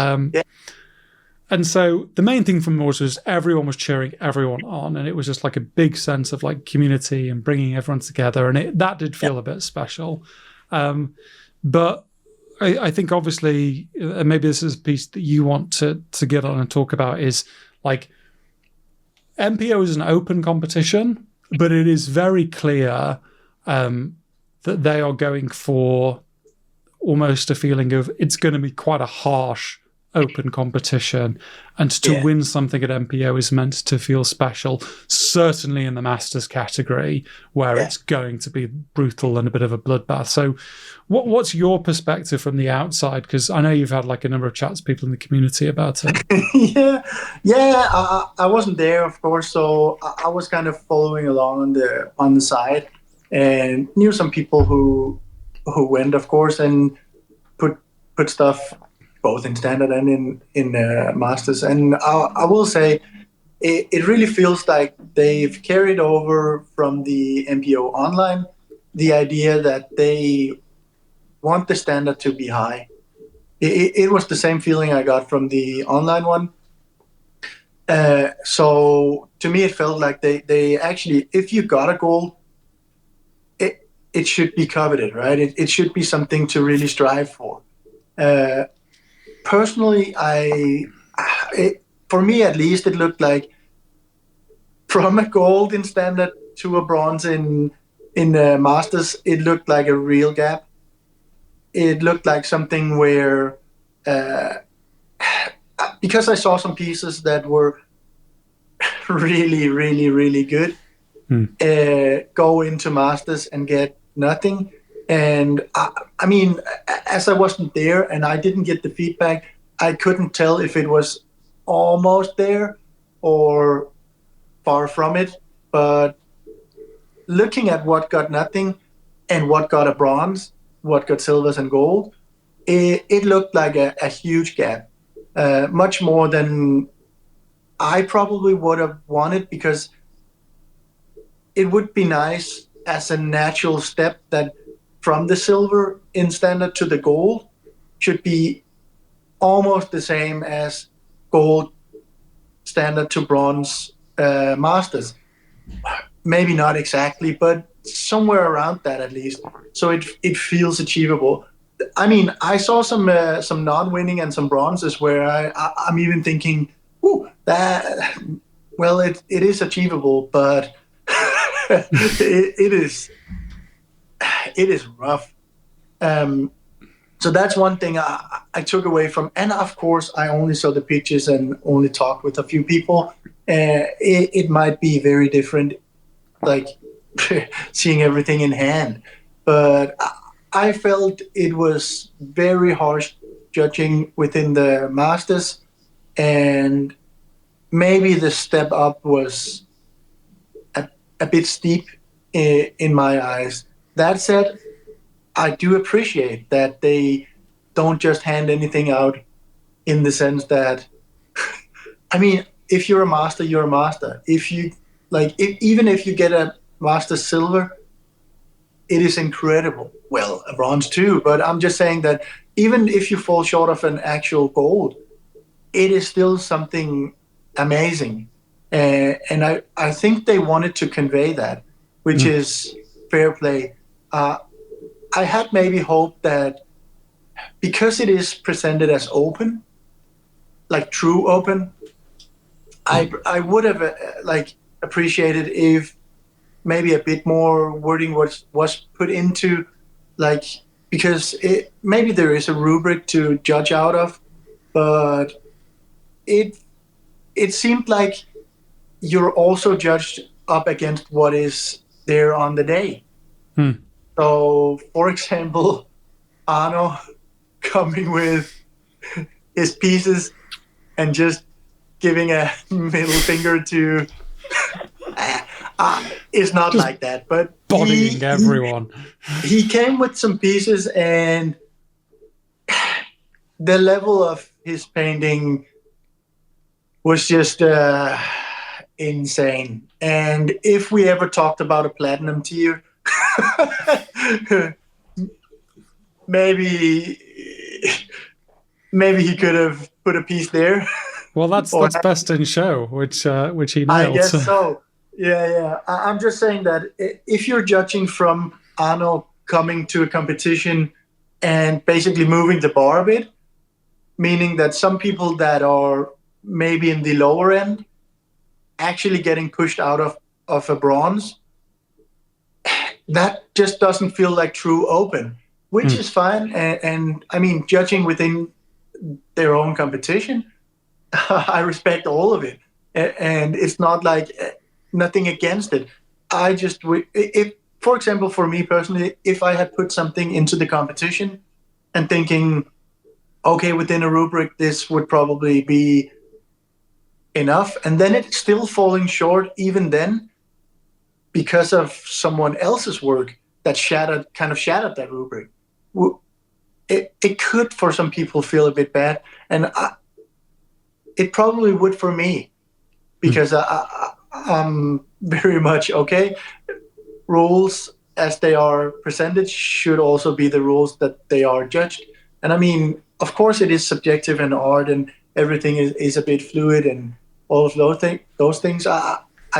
And so the main thing from Moors was everyone was cheering everyone on, and it was just like a big sense of like community and bringing everyone together, and that did feel a bit special. But I think obviously, and maybe this is a piece that you want to get on and talk about, is like MPO is an open competition, but it is very clear that they are going for almost a feeling of it's going to be quite a harsh open competition, and to win something at MPO is meant to feel special, certainly in the Masters category where it's going to be brutal and a bit of a bloodbath. So what's your perspective from the outside? Because I know you've had like a number of chats with people in the community about it. I wasn't there, of course, so I was kind of following along on the side, and knew some people who went, of course, and put stuff both in standard and in Masters. And I will say it really feels like they've carried over from the MPO online the idea that they want the standard to be high. It was the same feeling I got from the online one. So to me, it felt like they actually, if you got a gold, it should be coveted, right? It should be something to really strive for. Personally, for me at least, it looked like from a gold in standard to a bronze in Masters, it looked like a real gap. It looked like something where, because I saw some pieces that were really, really, really good, go into Masters and get nothing. And I mean, as I wasn't there and I didn't get the feedback, I couldn't tell if it was almost there or far from it. But looking at what got nothing and what got a bronze, what got silvers and gold, it looked like a huge gap, much more than I probably would have wanted, because it would be nice as a natural step that from the silver in standard to the gold should be almost the same as gold standard to bronze Masters. Maybe not exactly, but somewhere around that at least. So it feels achievable. I mean, I saw some non-winning and some bronzes where I'm even thinking, ooh, it is achievable, but it is rough. So that's one thing I took away from, and of course I only saw the pictures and only talked with a few people. It might be very different, like seeing everything in hand, but I felt it was very harsh judging within the Masters, and maybe the step up was a bit steep in my eyes. That said, I do appreciate that they don't just hand anything out, in the sense that, I mean, if you're a master, you're a master. If you even if you get a master silver, it is incredible. Well, a bronze too, but I'm just saying that even if you fall short of an actual gold, it is still something amazing. And I think they wanted to convey that, which is fair play. I had maybe hoped that because it is presented as open, like true open, I would have appreciated if maybe a bit more wording was put into, like, because maybe there is a rubric to judge out of, but it seemed like you're also judged up against what is there on the day. So, for example, Arno coming with his pieces and just giving a middle finger to it's not just like that, but bodying everyone. He came with some pieces, and the level of his painting was just insane. And if we ever talked about a platinum tier, maybe he could have put a piece there. Well, that's best in show, which he nailed. I guess so. Yeah. I'm just saying that if you're judging from Arno coming to a competition and basically moving the bar a bit, meaning that some people that are maybe in the lower end actually getting pushed out of a bronze, that just doesn't feel like true open, which is fine. And I mean, judging within their own competition, I respect all of it. And it's not like nothing against it. I just, if, for example, for me personally, if I had put something into the competition and thinking, okay, within a rubric, this would probably be enough, and then it's still falling short even then because of someone else's work that kind of shattered that rubric. It could, for some people, feel a bit bad, and it probably would for me, because I'm very much okay. Rules as they are presented should also be the rules that they are judged. And I mean, of course, it is subjective in art, and everything is a bit fluid, and all of those things. I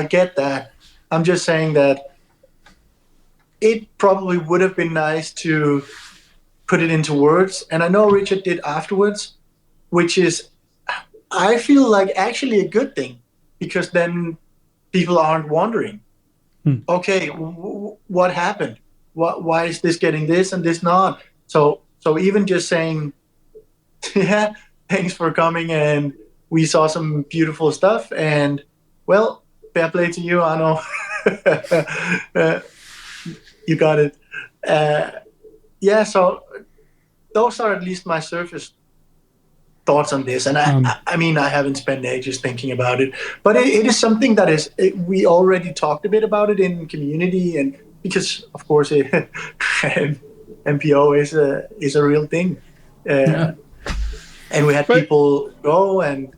get that. I'm just saying that it probably would have been nice to put it into words. And I know Richard did afterwards, which is, I feel like, actually a good thing, because then people aren't wondering, okay, what happened? Why is this getting this and this not? So even just saying, yeah, thanks for coming, and we saw some beautiful stuff, and well, fair play to you, Arno. You got it. Yeah, so those are at least my surface thoughts on this. And I mean, I haven't spent ages thinking about it, but it is something that we already talked a bit about it in community, and because of course MPO is a real thing. And we had people go, and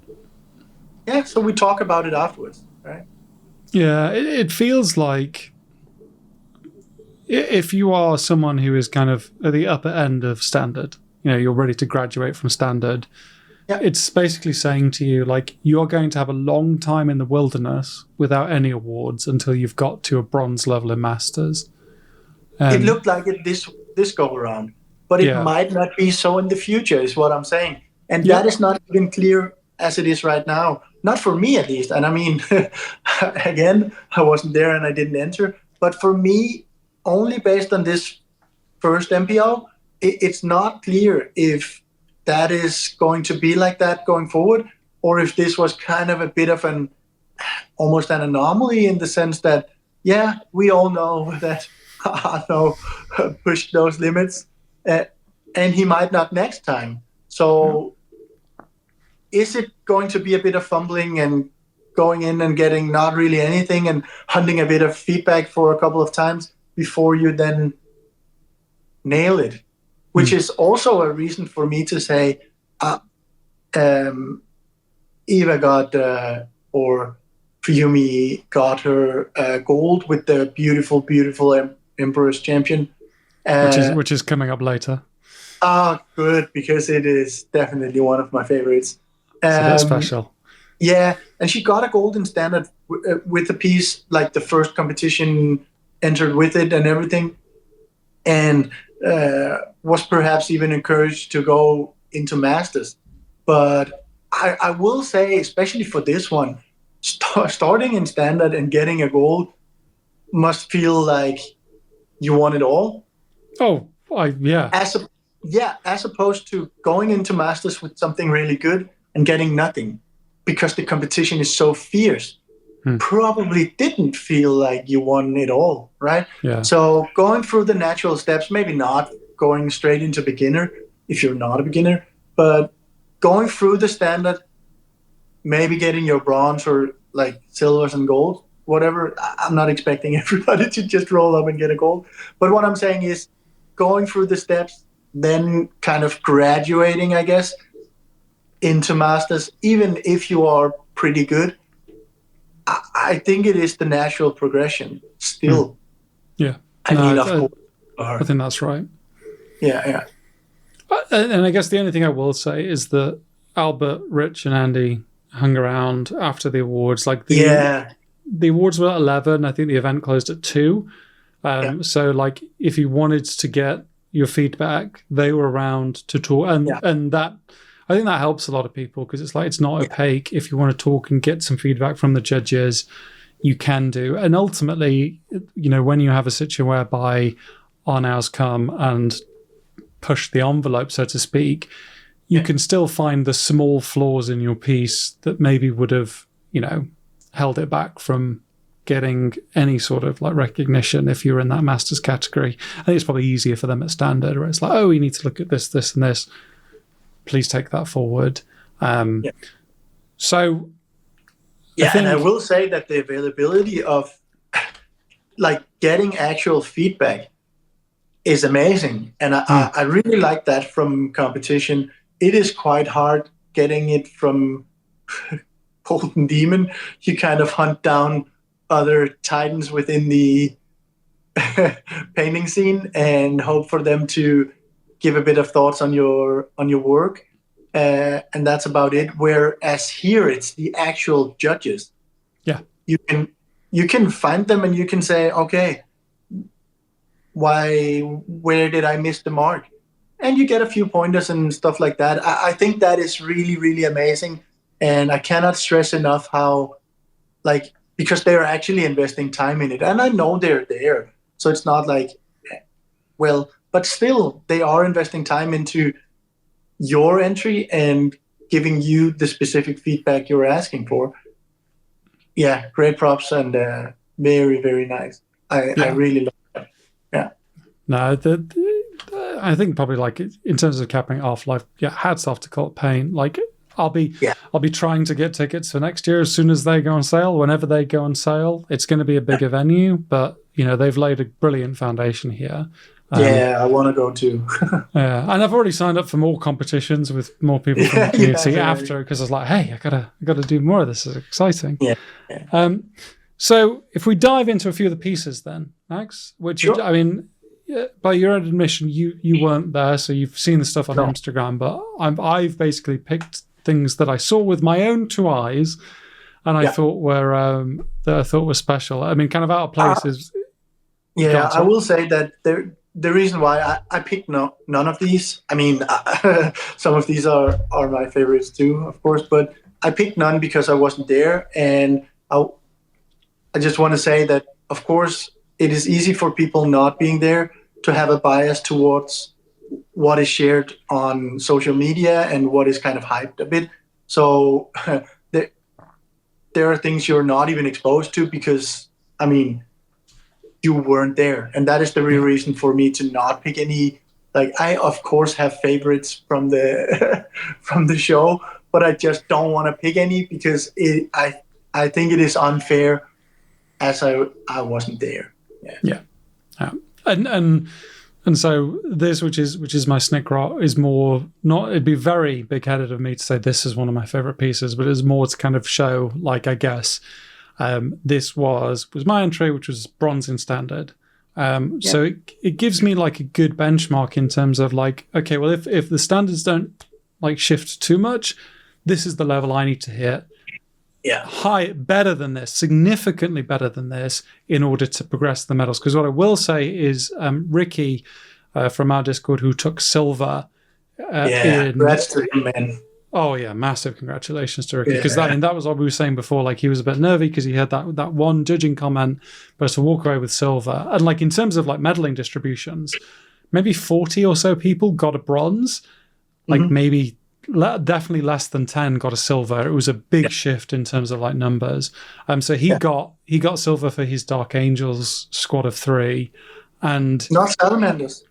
yeah, so we talk about it afterwards, right? Yeah, it feels like if you are someone who is kind of at the upper end of standard, you're ready to graduate from standard, it's basically saying to you, like, you're going to have a long time in the wilderness without any awards until you've got to a bronze level in Masters. It looked like it this go around, but it might not be so in the future, is what I'm saying. And that is not even clear as it is right now. Not for me, at least. And I mean, again, I wasn't there and I didn't enter. But for me, only based on this first MPO, it's not clear if that is going to be like that going forward, or if this was kind of a bit of almost an anomaly, in the sense that, yeah, we all know that Arno pushed those limits, and he might not next time. So is it going to be a bit of fumbling and going in and getting not really anything and hunting a bit of feedback for a couple of times before you then nail it? Which is also a reason for me to say Eva got, or Fuyumi got her gold with the beautiful Emperor's Champion. Which is coming up later. Good, because it is definitely one of my favorites. So that's special. Yeah, and she got a golden standard with the piece, like the first competition entered with it and everything, and was perhaps even encouraged to go into Masters. But I will say, especially for this one, starting in standard and getting a gold must feel like you won it all. Oh, yeah. As opposed to going into Masters with something really good and getting nothing, because the competition is so fierce. Probably didn't feel like you won it all, right? Yeah. So going through the natural steps, maybe not going straight into beginner if you're not a beginner, but going through the standard, maybe getting your bronze or like silvers and gold, whatever. I'm not expecting everybody to just roll up and get a gold. But what I'm saying is going through the steps, then kind of graduating, I guess, into Masters, even if you are pretty good. I think it is the natural progression still. Yeah. I mean, of course. I think that's right. Yeah. And I guess the only thing I will say is that Albert, Rich, and Andy hung around after the awards. Like the awards were at 11. I think the event closed at 2. So, like, if you wanted to get your feedback, they were around to talk, and that, I think that helps a lot of people, because it's like, it's not opaque. If you want to talk and get some feedback from the judges, you can do. And ultimately, when you have a situation whereby Arnaus come and push the envelope, so to speak, you can still find the small flaws in your piece that maybe would have, held it back from getting any sort of like recognition if you're in that masters category. I think it's probably easier for them at standard, where it's like, oh, you need to look at this, this, and this. Please take that forward. So, and I will say that the availability of like getting actual feedback is amazing, and I really like that from competition. It is quite hard getting it from Golden Demon. You kind of hunt down other titans within the painting scene and hope for them to give a bit of thoughts on your work, and that's about it. Whereas here, it's the actual judges. Yeah, you can find them and you can say, okay, where did I miss the mark? And you get a few pointers and stuff like that. I think that is really, really amazing, and I cannot stress enough how, like, because they're actually investing time in it, and I know they're there, so it's not like, well, but still they are investing time into your entry and giving you the specific feedback you're asking for. Yeah, great props, and very, very nice. I really love that. Yeah. No, I think probably like in terms of capping it off, like hats off to Cult Pain. Like I'll be trying to get tickets for next year as soon as they go on sale. Whenever they go on sale, it's going to be a bigger venue, but they've laid a brilliant foundation here. I want to go too. And I've already signed up for more competitions with more people from the community after, because I was like, hey, I gotta do more of this. It's exciting. Yeah. So if we dive into a few of the pieces then, Max, which sure. I mean, by your own admission, you weren't there, so you've seen the stuff on Instagram, but I've basically picked things that I saw with my own two eyes, and I thought were special. I mean, kind of out of place is. I will say that the reason why I picked none of these. I mean, some of these are my favorites too, of course, but I picked none because I wasn't there, and I just want to say that, of course, it is easy for people not being there to have a bias towards what is shared on social media and what is kind of hyped a bit. So there are things you're not even exposed to because, I mean, you weren't there. And that is the real reason for me to not pick any. Like, I, of course, have favorites from the from the show, but I just don't want to pick any because I think it is unfair as I wasn't there. Yeah. And so this, which is my snicker, is more not. It'd be very big-headed of me to say this is one of my favorite pieces, but it's more to kind of show, like, I guess this was my entry, which was bronze in standard. So it gives me like a good benchmark in terms of like, okay, well, if the standards don't like shift too much, this is the level I need to hit. Better than this, significantly better than this, in order to progress the medals. Because what I will say is, Ricky from our Discord, who took silver. Congrats to him, man. Oh yeah, massive congratulations to Ricky. Because that was what we were saying before. Like, he was a bit nervy because he had that one judging comment, but to walk away with silver, and like in terms of like medaling distributions, maybe 40 or so people got a bronze. Like maybe. Definitely less than 10 got a silver. It was a big shift in terms of like numbers. So he got silver for his Dark Angels squad of 3, and not salamanders.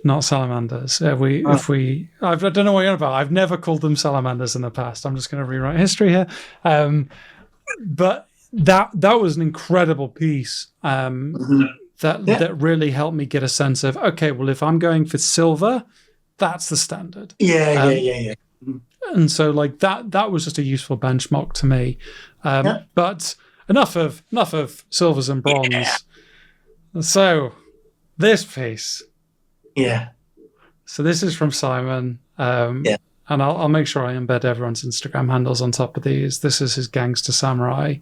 Not salamanders. I don't know what you're on about. I've never called them salamanders in the past. I'm just going to rewrite history here. But that was an incredible piece. That really helped me get a sense of, okay, well, if I'm going for silver, that's the standard. Yeah. And so like that was just a useful benchmark to me. But enough of silvers and bronze. Yeah. So this piece. Yeah. So this is from Simon. And I'll make sure I embed everyone's Instagram handles on top of these. This is his Gangster Samurai.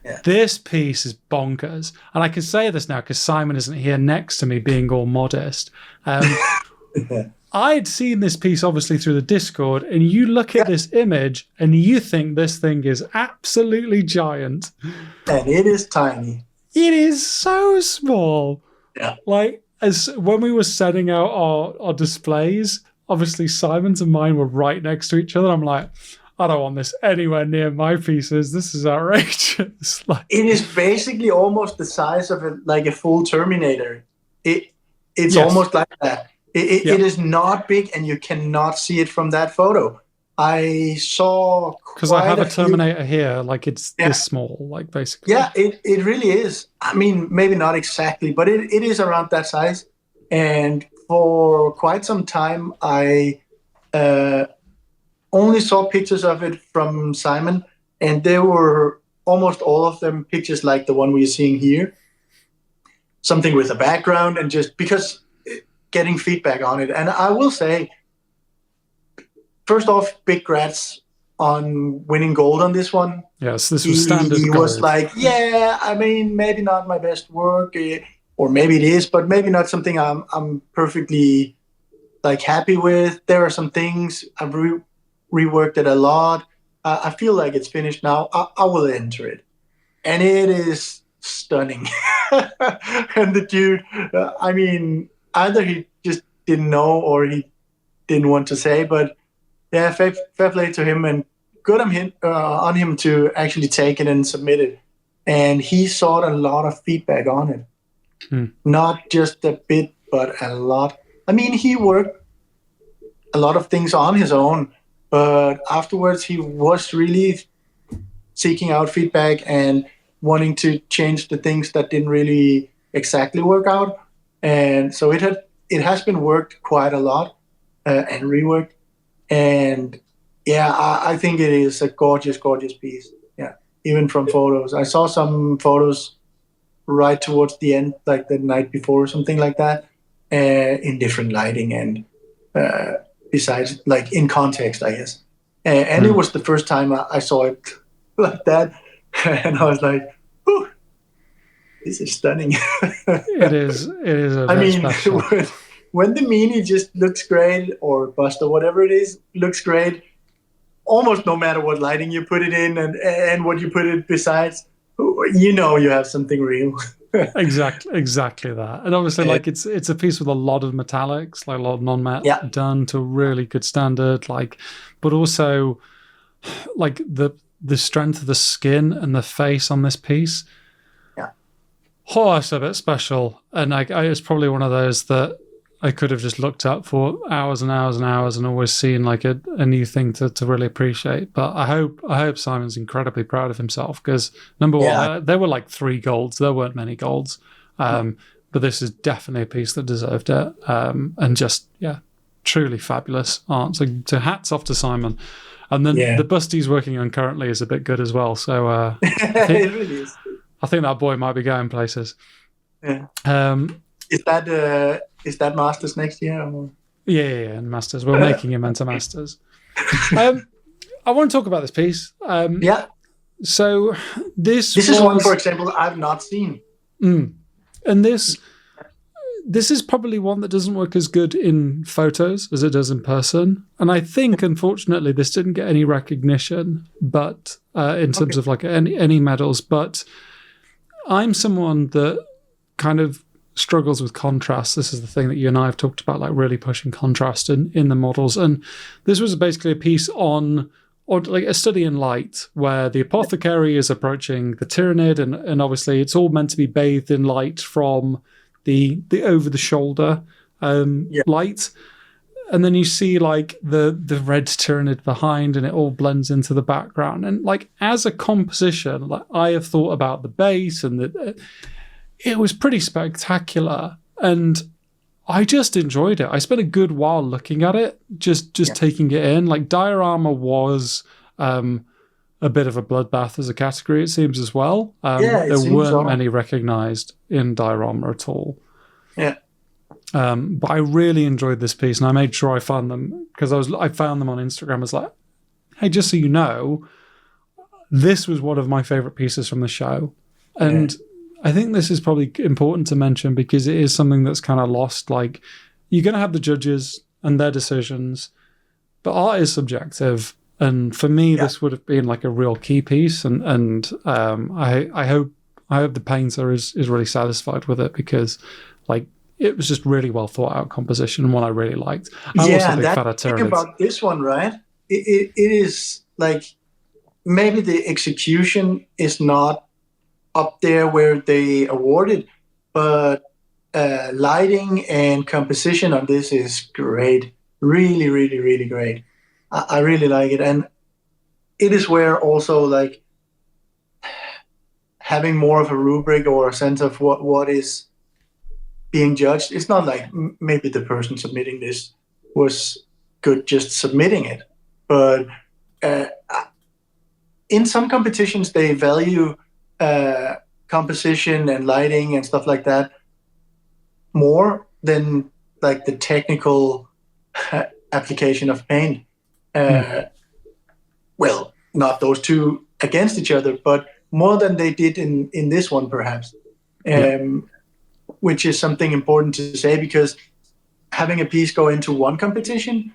Yeah. This piece is bonkers. And I can say this now because Simon isn't here next to me being all modest. I'd seen this piece obviously through the Discord, and you look at this image and you think this thing is absolutely giant. And it is tiny. It is so small. Yeah. Like, as when we were setting out our displays, obviously Simon's and mine were right next to each other. I'm like, I don't want this anywhere near my pieces. This is outrageous. Like, it is basically almost the size of a full Terminator. It's almost like that. It is not big, and you cannot see it from that photo. I saw because I have a Terminator here, like it's this small, like basically. Yeah, it really is. I mean, maybe not exactly, but it is around that size. And for quite some time, I only saw pictures of it from Simon, and they were almost all of them pictures like the one we're seeing here. Something with a background, and just because getting feedback on it. And I will say, first off, big grats on winning gold on this one. Yes, this was standard He gold. was like, yeah, I mean, maybe not my best work, or maybe it is, but maybe not something I'm perfectly like happy with. There are some things I've reworked it a lot. I feel like it's finished now. I will enter it, and it is stunning. And the dude, I mean, either he just didn't know or he didn't want to say, but yeah, fair play to him, and good on him to actually take it and submit it. And he sought a lot of feedback on it. Not just a bit, but a lot. I mean, he worked a lot of things on his own, but afterwards he was really seeking out feedback and wanting to change the things that didn't really exactly work out. And so it has been worked quite a lot and reworked. And yeah, I think it is a gorgeous, gorgeous piece. Yeah, even from photos. I saw some photos right towards the end, like the night before or something like that, in different lighting and besides, like in context, I guess. And it was the first time I saw it like that. And I was like, "Ooh, this is stunning." It is. I mean, when the Mini just looks great, or Bust or whatever it is looks great, almost no matter what lighting you put it in and what you put it besides, you have something real. Exactly that. And obviously, like it's a piece with a lot of metallics, like a lot of non-matte done to a really good standard. Like, but also, like the strength of the skin and the face on this piece. Yeah. Oh, it's a bit special, and it's probably one of those that I could have just looked up for hours and hours and hours and always seen like a new thing to really appreciate. But I hope Simon's incredibly proud of himself, because number one, there were like 3 golds. There weren't many golds. But this is definitely a piece that deserved it. And just, truly fabulous art. So hats off to Simon. And then the bust he's working on currently is a bit good as well. So it really is. I think that boy might be going places. Yeah. Is that Masters next year? Or? Yeah, Masters. We're making him into Masters. I want to talk about this piece. So this is one, for example, I've not seen. And this is probably one that doesn't work as good in photos as it does in person. And I think, unfortunately, this didn't get any recognition, but in terms of like any medals. But I'm someone that kind of struggles with contrast. This is the thing that you and I have talked about, like really pushing contrast in the models. And this was basically a piece on like a study in light, where the apothecary is approaching the Tyranid, and obviously it's all meant to be bathed in light from the over the shoulder light. And then you see like the red Tyranid behind, and it all blends into the background. And like as a composition, like I have thought about the base, and it was pretty spectacular, and I just enjoyed it. I spent a good while looking at it, just taking it in. Like diorama was a bit of a bloodbath as a category, it seems, as well. There weren't many recognized in diorama at all. Yeah. But I really enjoyed this piece, and I made sure I found them, because I found them on Instagram. I was like, hey, just so you know, this was one of my favorite pieces from the show. And I think this is probably important to mention, because it is something that's kind of lost. Like, you're going to have the judges, and their decisions. But art is subjective, and for me, this would have been like a real key piece. And I hope the painter is really satisfied with it, because like it was just really well thought out composition and one I really liked. I'm also a big fan of Tyranids. About this one, right? It is like maybe the execution is not up there where they awarded, but lighting and composition on this is great. Really, really, really great. I really like it. And it is where also like having more of a rubric or a sense of what is being judged. It's not like maybe the person submitting this was good just submitting it, but in some competitions they value composition and lighting and stuff like that more than like the technical application of paint. Well, not those two against each other, but more than they did in this one, perhaps. Which is something important to say, because having a piece go into one competition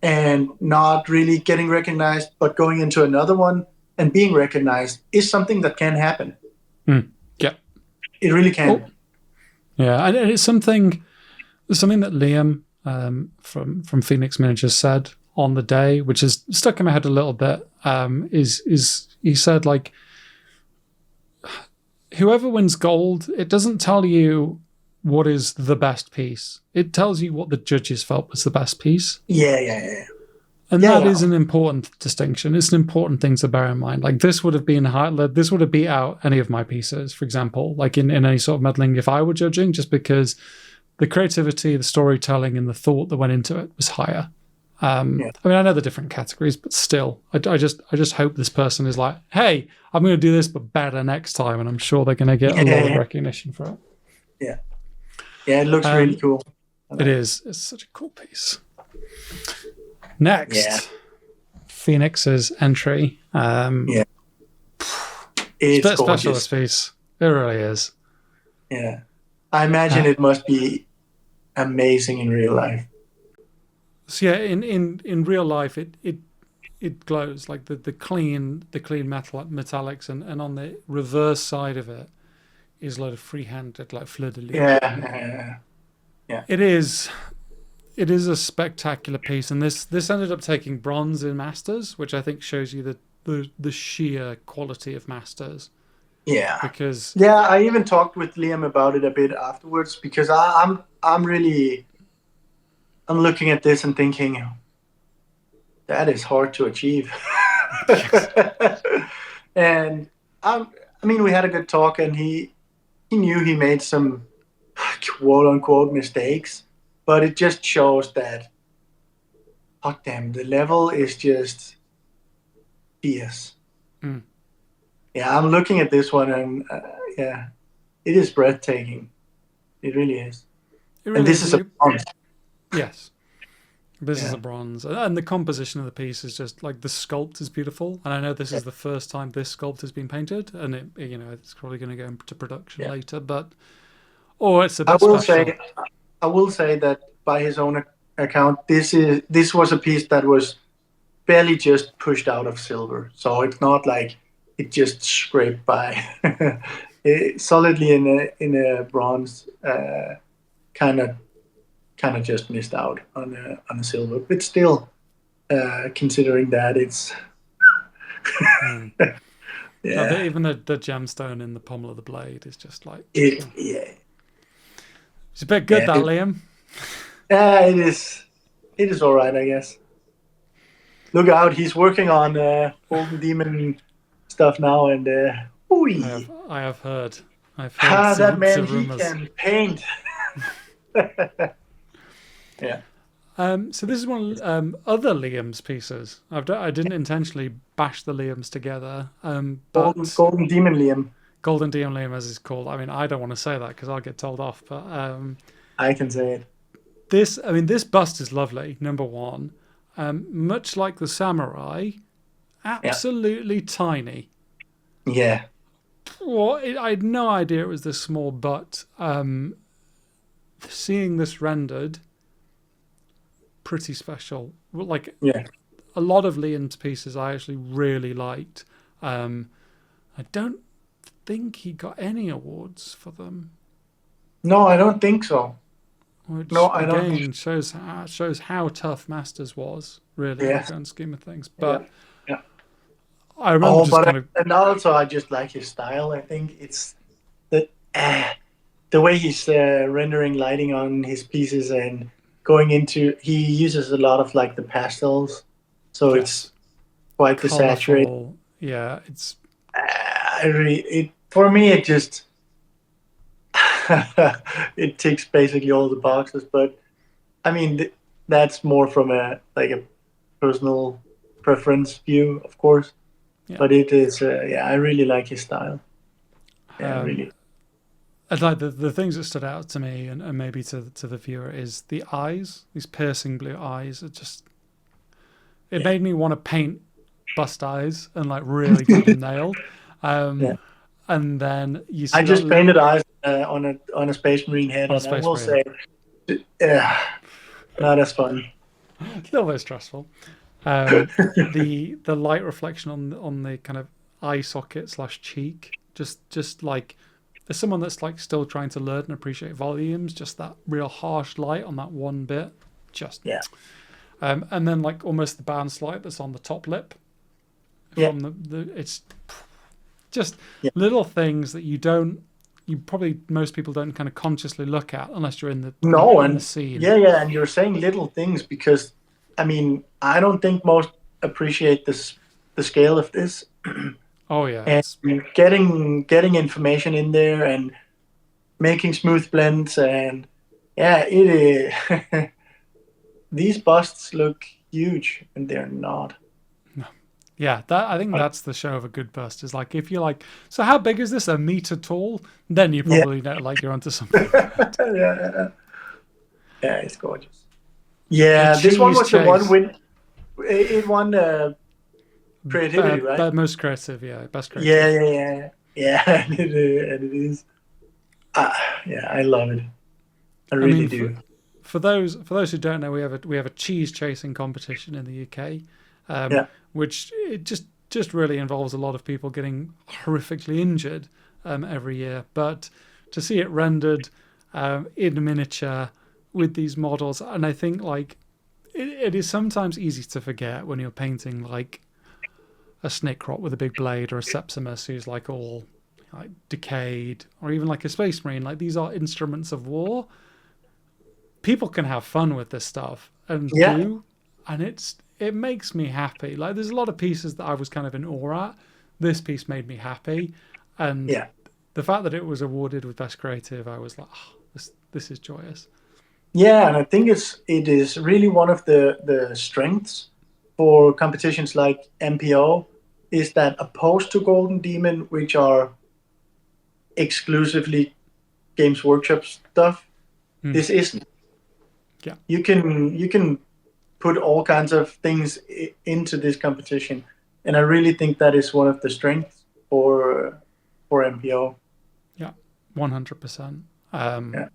and not really getting recognized, but going into another one and being recognized is something that can happen. Yeah, it really can. Yeah, and it's something that Liam from Phoenix Miniatures said on the day, which has stuck in my head a little bit. Is he said, like, whoever wins gold, it doesn't tell you what is the best piece. It tells you what the judges felt was the best piece. Yeah. And that is an important distinction. It's an important thing to bear in mind. Like, this would have been this would have beat out any of my pieces, for example, like in any sort of meddling if I were judging, just because the creativity, the storytelling, and the thought that went into it was higher. I mean, I know the different categories, but still, I just hope this person is like, hey, I'm going to do this, but better next time, and I'm sure they're going to get a lot of recognition for it. Yeah, it looks really cool. It is. It's such a cool piece. Next, Phoenix's entry. It's a specialist piece. It really is. Yeah, I imagine it must be amazing in real life. So yeah, in real life, it glows like the clean metallics, and on the reverse side of it is a lot of free-handed like fleur de lis. Yeah. It is a spectacular piece, and this ended up taking bronze in Masters, which I think shows you the sheer quality of Masters. Yeah. Because I even talked with Liam about it a bit afterwards, because I'm looking at this and thinking that is hard to achieve. And I mean, we had a good talk, and he knew he made some quote unquote mistakes, but it just shows that, fuck them, the level is just fierce. Yeah, I'm looking at this one, and it is breathtaking. It really is. And this is a bronze. Yes. This is a bronze. And the composition of the piece is just like, the sculpt is beautiful. And I know this is the first time this sculpt has been painted, and it's probably going to go into production later, but it's a bit special. I will say that by his own account, this was a piece that was barely just pushed out of silver. So it's not like it just scraped by. Solidly in a bronze, kind of just missed out on a silver, but still, considering that, it's even the gemstone in the pommel of the blade is just like it's a bit good, Liam. It is all right, I guess. Look out, he's working on Golden Demon stuff now, and I have heard. That man, he can paint. Yeah. So this is one other Liam's pieces. I didn't intentionally bash the Liams together. But Golden Demon Liam. Golden Demon Liam, as it's called. I mean, I don't want to say that because I'll get told off. But I can say it. This bust is lovely. Number one, much like the samurai, absolutely tiny. Yeah. Well, I had no idea it was this small, but seeing this rendered, pretty special. Like Yeah. a lot of Liam's pieces I actually really liked. I don't think he got any awards for them. No, I don't think so. Which No, I don't. again shows how tough Masters was, really, in the Yes. grand scheme of things. But Yeah. I remember and also I just like his style. I think it's the way he's rendering lighting on his pieces and going into. He uses a lot of like the pastels, so it's quite desaturated. Yeah, it's. For me it just it ticks basically all the boxes. But I mean that's more from a personal preference view, of course. Yeah. But it is, I really like his style. Yeah, really. And like the things that stood out to me and maybe to the viewer is the eyes, these piercing blue eyes. It made me want to paint bust eyes and like really get them nailed. And then you see I just painted eyes on a Space Marine head, and I will say, not as fun. A little bit stressful. The light reflection on the kind of eye socket / cheek, just like as someone that's like still trying to learn and appreciate volumes, just that real harsh light on that one bit, and then like almost the bounce light that's on the top lip from it's just little things that most people don't kind of consciously look at unless you're in the scene. And you're saying little things because I mean I don't think most appreciate the scale of this. Oh yeah, and getting information in there and making smooth blends, and it is. These busts look huge and they're not. No. Yeah, I think that's the show of a good bust. Is like if you're like, so how big is this? 1 meter tall? Then you probably know like you're onto something. Yeah, it's gorgeous. Yeah, this one was the one it won. Creativity, right? Most creative, best creative. Yeah, and it is. I love it. I really do. For those who don't know, we have a cheese chasing competition in the UK, which it just really involves a lot of people getting horrifically injured every year. But to see it rendered in miniature with these models, and I think like it is sometimes easy to forget when you're painting like a snake rot with a big blade or a Sepsimus who's like all like decayed, or even like a Space Marine. Like these are instruments of war. People can have fun with this stuff and it makes me happy. Like there's a lot of pieces that I was kind of in awe at. This piece made me happy, and the fact that it was awarded with best creative, I was like, this is joyous. Yeah, and I think it is really one of the strengths for competitions like MPO is that opposed to Golden Demon, which are exclusively Games Workshop stuff, this isn't. Yeah, you can put all kinds of things into this competition, and I really think that is one of the strengths for MPO. Yeah, 100%. I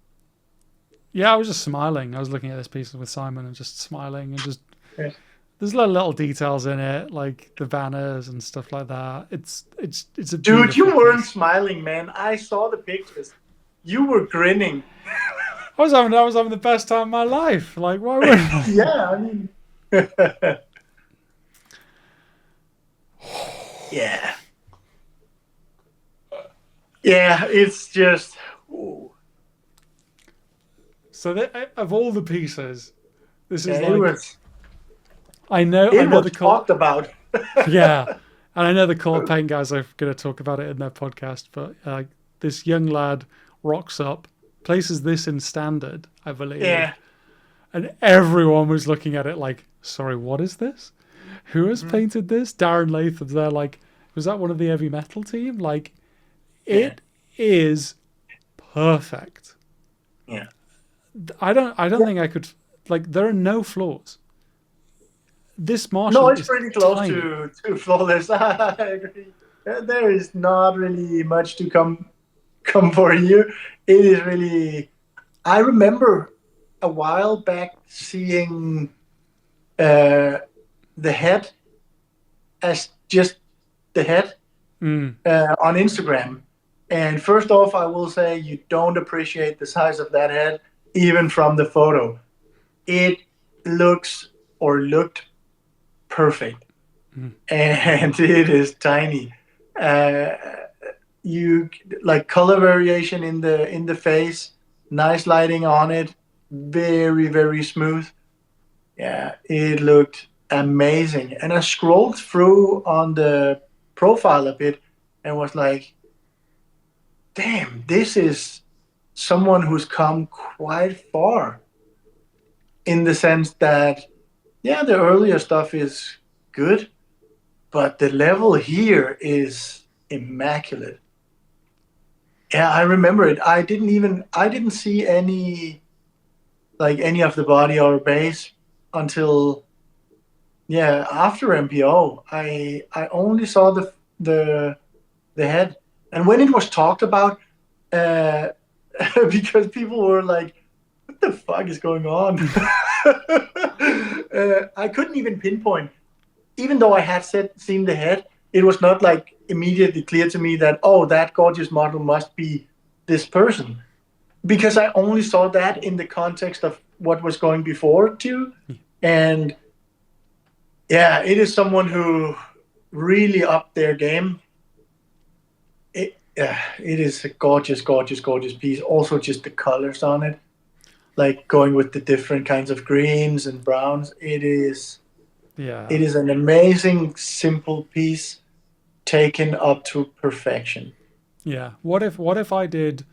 was just smiling. I was looking at this piece with Simon and just smiling and just. Yeah. There's little details in it, like the banners and stuff like that. It's a dude. You weren't smiling, man. I saw the pictures. You were grinning. I was having the best time of my life. Like, why would I? Yeah, I mean, it's just. Ooh. So of all the pieces, this is like. I know the talked about. Yeah, and I know the Color Paint guys are going to talk about it in their podcast. But this young lad rocks up, places this in standard, I believe. Yeah. And everyone was looking at it like, sorry, what is this? Who has painted this? Darren Latham's there like, was that one of the heavy metal team? Like, it is perfect. Yeah. I don't think I could, like, there are no flaws. This Martian No, it's pretty close to flawless. I agree. There is not really much to come for here. It is really. I remember a while back seeing the head as just the head on Instagram. And first off, I will say you don't appreciate the size of that head, even from the photo. It looks or looked perfect, and it is tiny. You like color variation in the face, nice lighting on it, very very smooth. Yeah, it looked amazing. And I scrolled through on the profile a bit and was like, damn, this is someone who's come quite far in the sense that, yeah, the earlier stuff is good, but the level here is immaculate. Yeah, I remember it. I didn't see any of the body or base until, yeah, after MPO. I only saw the head, and when it was talked about, uh, because people were like, "What the fuck is going on?" I couldn't even pinpoint, even though I had seen the head. It was not like immediately clear to me that, oh, that gorgeous model must be this person, because I only saw that in the context of what was going before too, and yeah, it is someone who really upped their game. It is a gorgeous, gorgeous, gorgeous piece. Also, just the colors on it, like going with the different kinds of greens and browns. It is an amazing, simple piece taken up to perfection. Yeah. What if I did?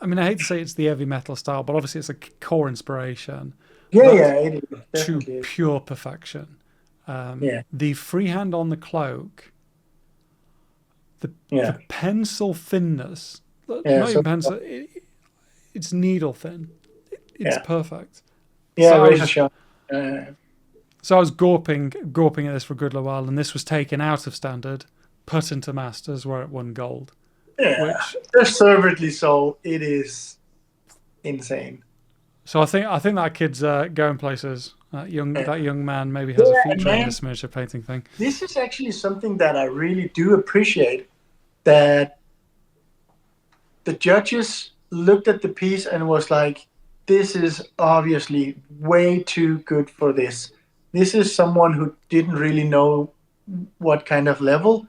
I mean, I hate to say it's the heavy metal style, but obviously it's a core inspiration. Yeah, yeah, it is. To Definitely is. pure perfection. Yeah, The freehand on the cloak, the yeah, pencil thinness, yeah. not So even pencil, it's needle thin. It's yeah, perfect. yeah, So I razor was sharp. so I was gawping at this for a good little while, and this was taken out of standard, put into masters where it won gold. Yeah, Which deservedly so. It is insane. so I think that kid's going places. Yeah, That young man maybe has a yeah, and future in man, this miniature painting thing. this is actually something that I really do appreciate. That the judges looked at the piece and was like, "This is obviously way too good for this. This is someone who didn't really know what kind of level,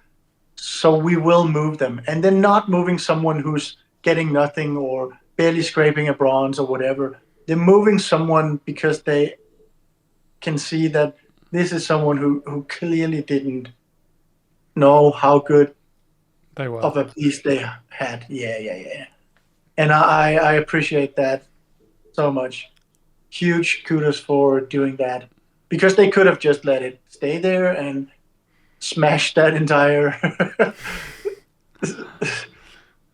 so we will move them." And then not moving someone who's getting nothing or barely scraping a bronze or whatever. They're moving someone because they can see that this is someone who clearly didn't know how good They were. of a piece they had. Yeah, yeah, yeah. And I appreciate that so much. Huge kudos for doing that, because they could have just let it stay there and smashed that entire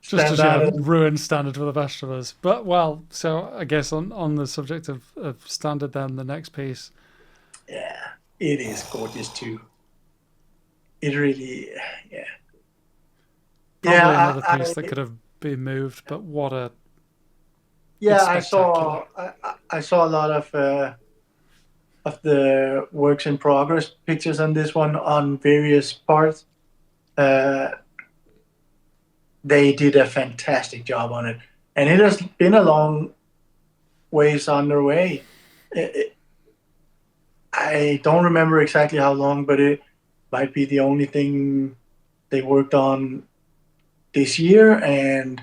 Just to standard. ruin standard for the best of us. But well, so I guess on the subject of standard, then the next piece, Yeah, it is gorgeous too. It really, yeah, probably yeah. another piece that could have been moved, but what a it's Yeah, spectacular. I saw a lot of the works in progress pictures on this one on various parts. Uh, they did a fantastic job on it, and it has been a long ways on their way. I don't remember exactly how long, but it might be the only thing they worked on this year, and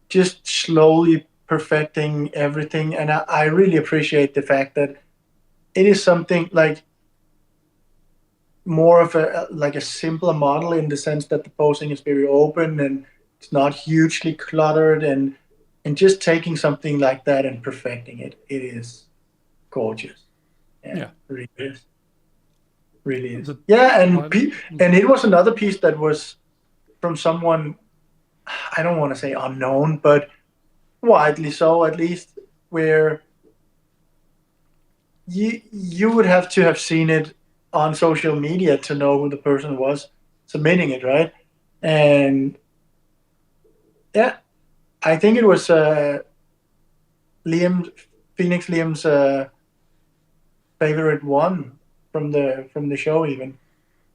just slowly perfecting everything. And I really appreciate the fact that it is something like more of a like a simpler model in the sense that the posing is very open and it's not hugely cluttered, and just taking something like that and perfecting it. It is gorgeous. Yeah, Yeah, really is. Really is. the Yeah, and like, and it was another piece that was from someone, I don't want to say unknown, but widely so at least, where you would have to have seen it on social media to know who the person was submitting it, right? And yeah, I think it was Liam, Phoenix Liam's favorite one from the show. Even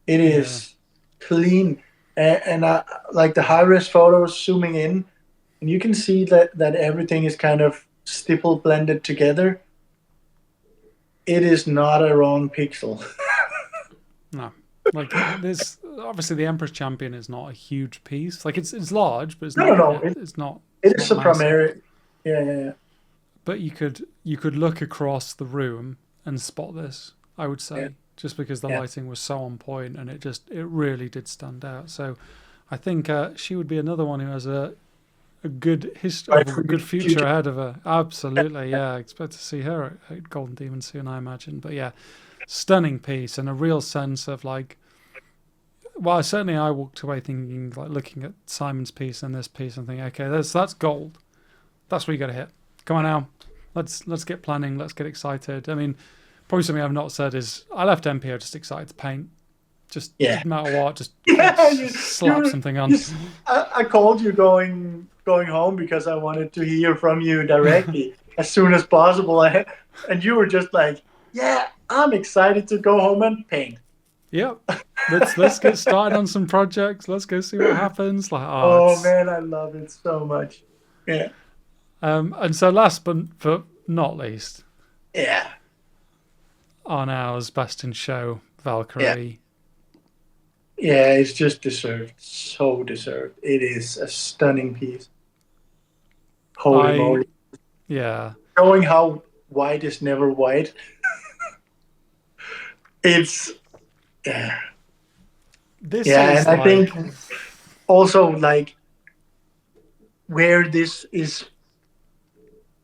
it is clean, and I like the high res photos zooming in, and you can see that everything is kind of stipple blended together. It is not a wrong pixel. No. Like, there's obviously the Emperor's Champion is not a huge piece. Like, it's large, but it's not. No. It's not. It It's is not a massive. primary. Yeah. But you could look across the room and spot this. I would say, Yeah. just because the Yeah. lighting was so on point, and it really did stand out. So, I think she would be another one who has a good history, a good future ahead of her. Absolutely, yeah. I expect to see her at Golden Demon soon, I imagine. But yeah, stunning piece and a real sense of like. Well, certainly I walked away thinking, like, looking at Simon's piece and this piece and thinking, okay, that's gold. That's what you got to hit. Come on now, let's get planning. Let's get excited. I mean, probably something I've not said is I left MPO just excited to paint. Just didn't matter what, just slap something on. I called you going home because I wanted to hear from you directly as soon as possible. And you were just like, yeah, I'm excited to go home and paint. Yep. Let's get started on some projects. Let's go see what happens. Like, man, I love it so much. Yeah. And so last but not least, yeah, Arnau's Best in Show, Valkyrie. Yeah, it's just deserved. So deserved. It is a stunning piece. Holy moly. Yeah. Showing how white is never white. It's This and is I think also like where this is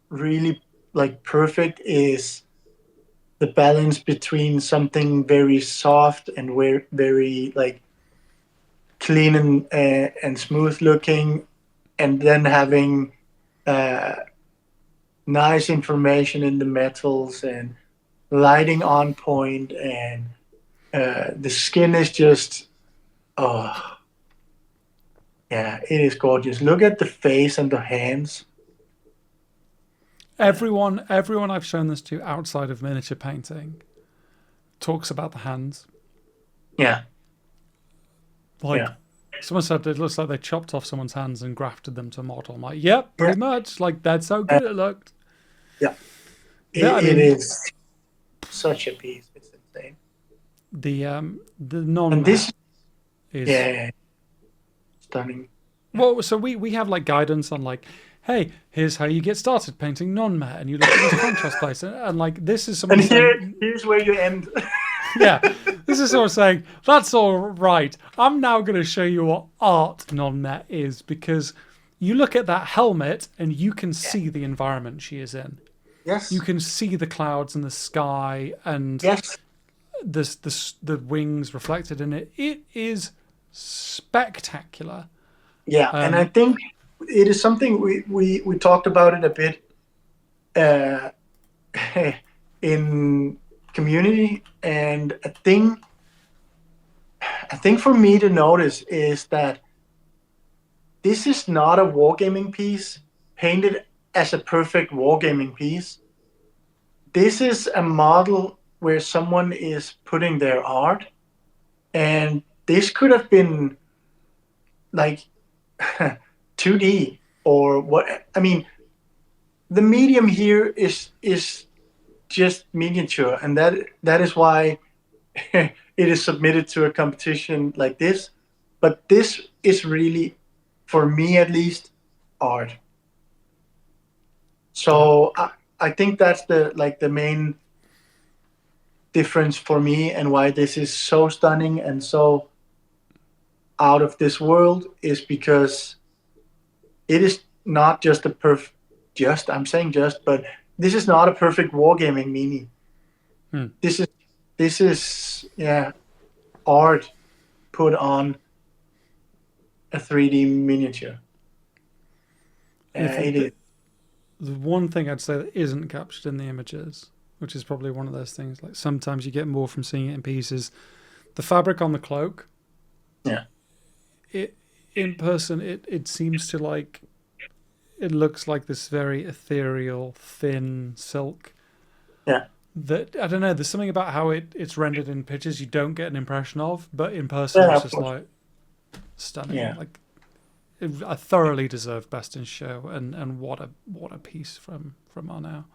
really like perfect is the balance between something very soft and very like clean and smooth looking, and then having nice information in the metals and lighting on point, and the skin is just it is gorgeous. Look at the face and the hands. Everyone I've shown this to outside of miniature painting talks about the hands. Yeah. Someone said it looks like they chopped off someone's hands and grafted them to a model. I'm like, yep, pretty much. Like, that's how good it looked. Yeah. It is such a piece. It's insane. The non-matte is stunning. Well, so we have like guidance on like, hey, here's how you get started painting non-matte, and you look at this contrast place, and like this is someone saying, here's where you end. Yeah, this is someone saying, that's all right. I'm now going to show you what art non-matte is, because you look at that helmet and you can see the environment she is in. Yes. You can see the clouds and the sky and the wings reflected in it. It is spectacular. Yeah, and I think it is something we talked about it a bit in community, and a thing for me to notice is that this is not a wargaming piece painted as a perfect wargaming piece. This is a model where someone is putting their art, and this could have been like 2D or what. I mean, the medium here is just miniature, and that is why it is submitted to a competition like this. But this is really, for me at least, art. So I think that's the main difference for me, and why this is so stunning and so out of this world, is because it is not just a I'm saying just, but this is not a perfect wargaming mini. This is art put on a 3D miniature. It is. The one thing I'd say that isn't captured in the images, which is probably one of those things, like sometimes you get more from seeing it in pieces, the fabric on the cloak. Yeah. It in person, it seems to like, it looks like this very ethereal, thin silk. Yeah. that I don't know. There's something about how it's rendered in pictures you don't get an impression of, but in person it's just like stunning. Yeah. Like I thoroughly deserve best in show, and what a piece from Arnau.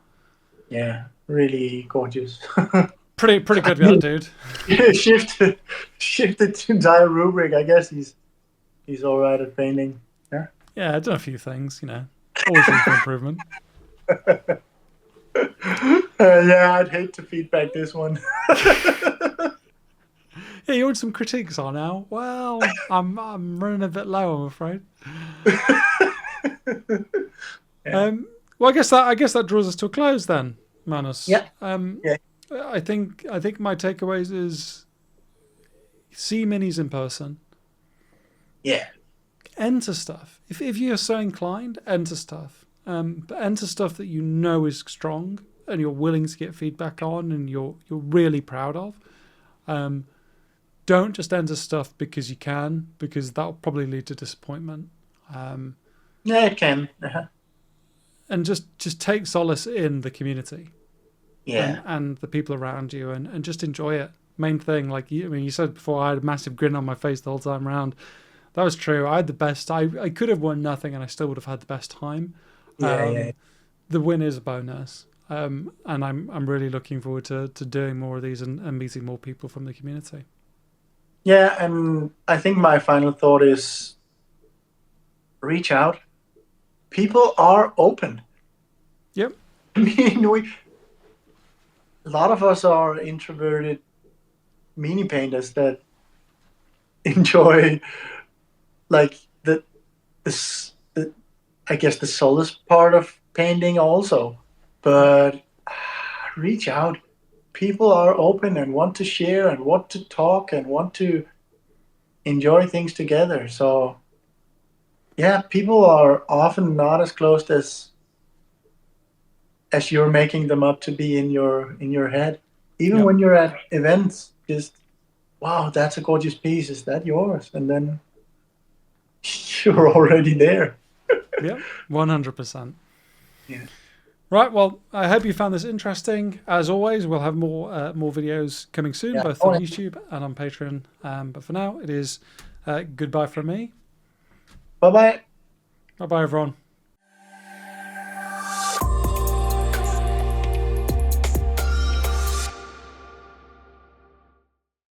Yeah, really gorgeous. Pretty good guy, dude. shifted the entire rubric. I guess he's all right at painting. Yeah. Yeah, I've done a few things. Always room for improvement. Yeah, I'd hate to feedback this one. Yeah, you want some critiques on now? Well, I'm running a bit low, I'm afraid. Yeah. Well, I guess that draws us to a close then, Manus. Yeah. Yeah. I think my takeaways is see minis in person. Yeah. Enter stuff. If you're so inclined, enter stuff. But enter stuff that you know is strong and you're willing to get feedback on and you're really proud of. Don't just enter stuff because you can, because that'll probably lead to disappointment. Yeah, it can. Uh-huh. And just take solace in the community. Yeah. And the people around you, and just enjoy it. Main thing, like you said before, I had a massive grin on my face the whole time around. That was true. I had the best. I could have won nothing, and I still would have had the best time. Yeah. The win is a bonus, and I'm really looking forward to doing more of these and meeting more people from the community. Yeah, and I think my final thought is reach out. People are open. Yep. I mean, a lot of us are introverted mini painters that enjoy like the I guess the solace part of painting also, but reach out. People are open and want to share and want to talk and want to enjoy things together. So yeah, people are often not as closed as you're making them up to be in your head. Even when you're at events, just wow, that's a gorgeous piece. Is that yours? And then you're already there. Yeah, 100%. Yeah. Right, well, I hope you found this interesting. As always, we'll have more videos coming soon, both on YouTube and on Patreon. But for now, it is goodbye from me. Bye-bye. Bye-bye, everyone.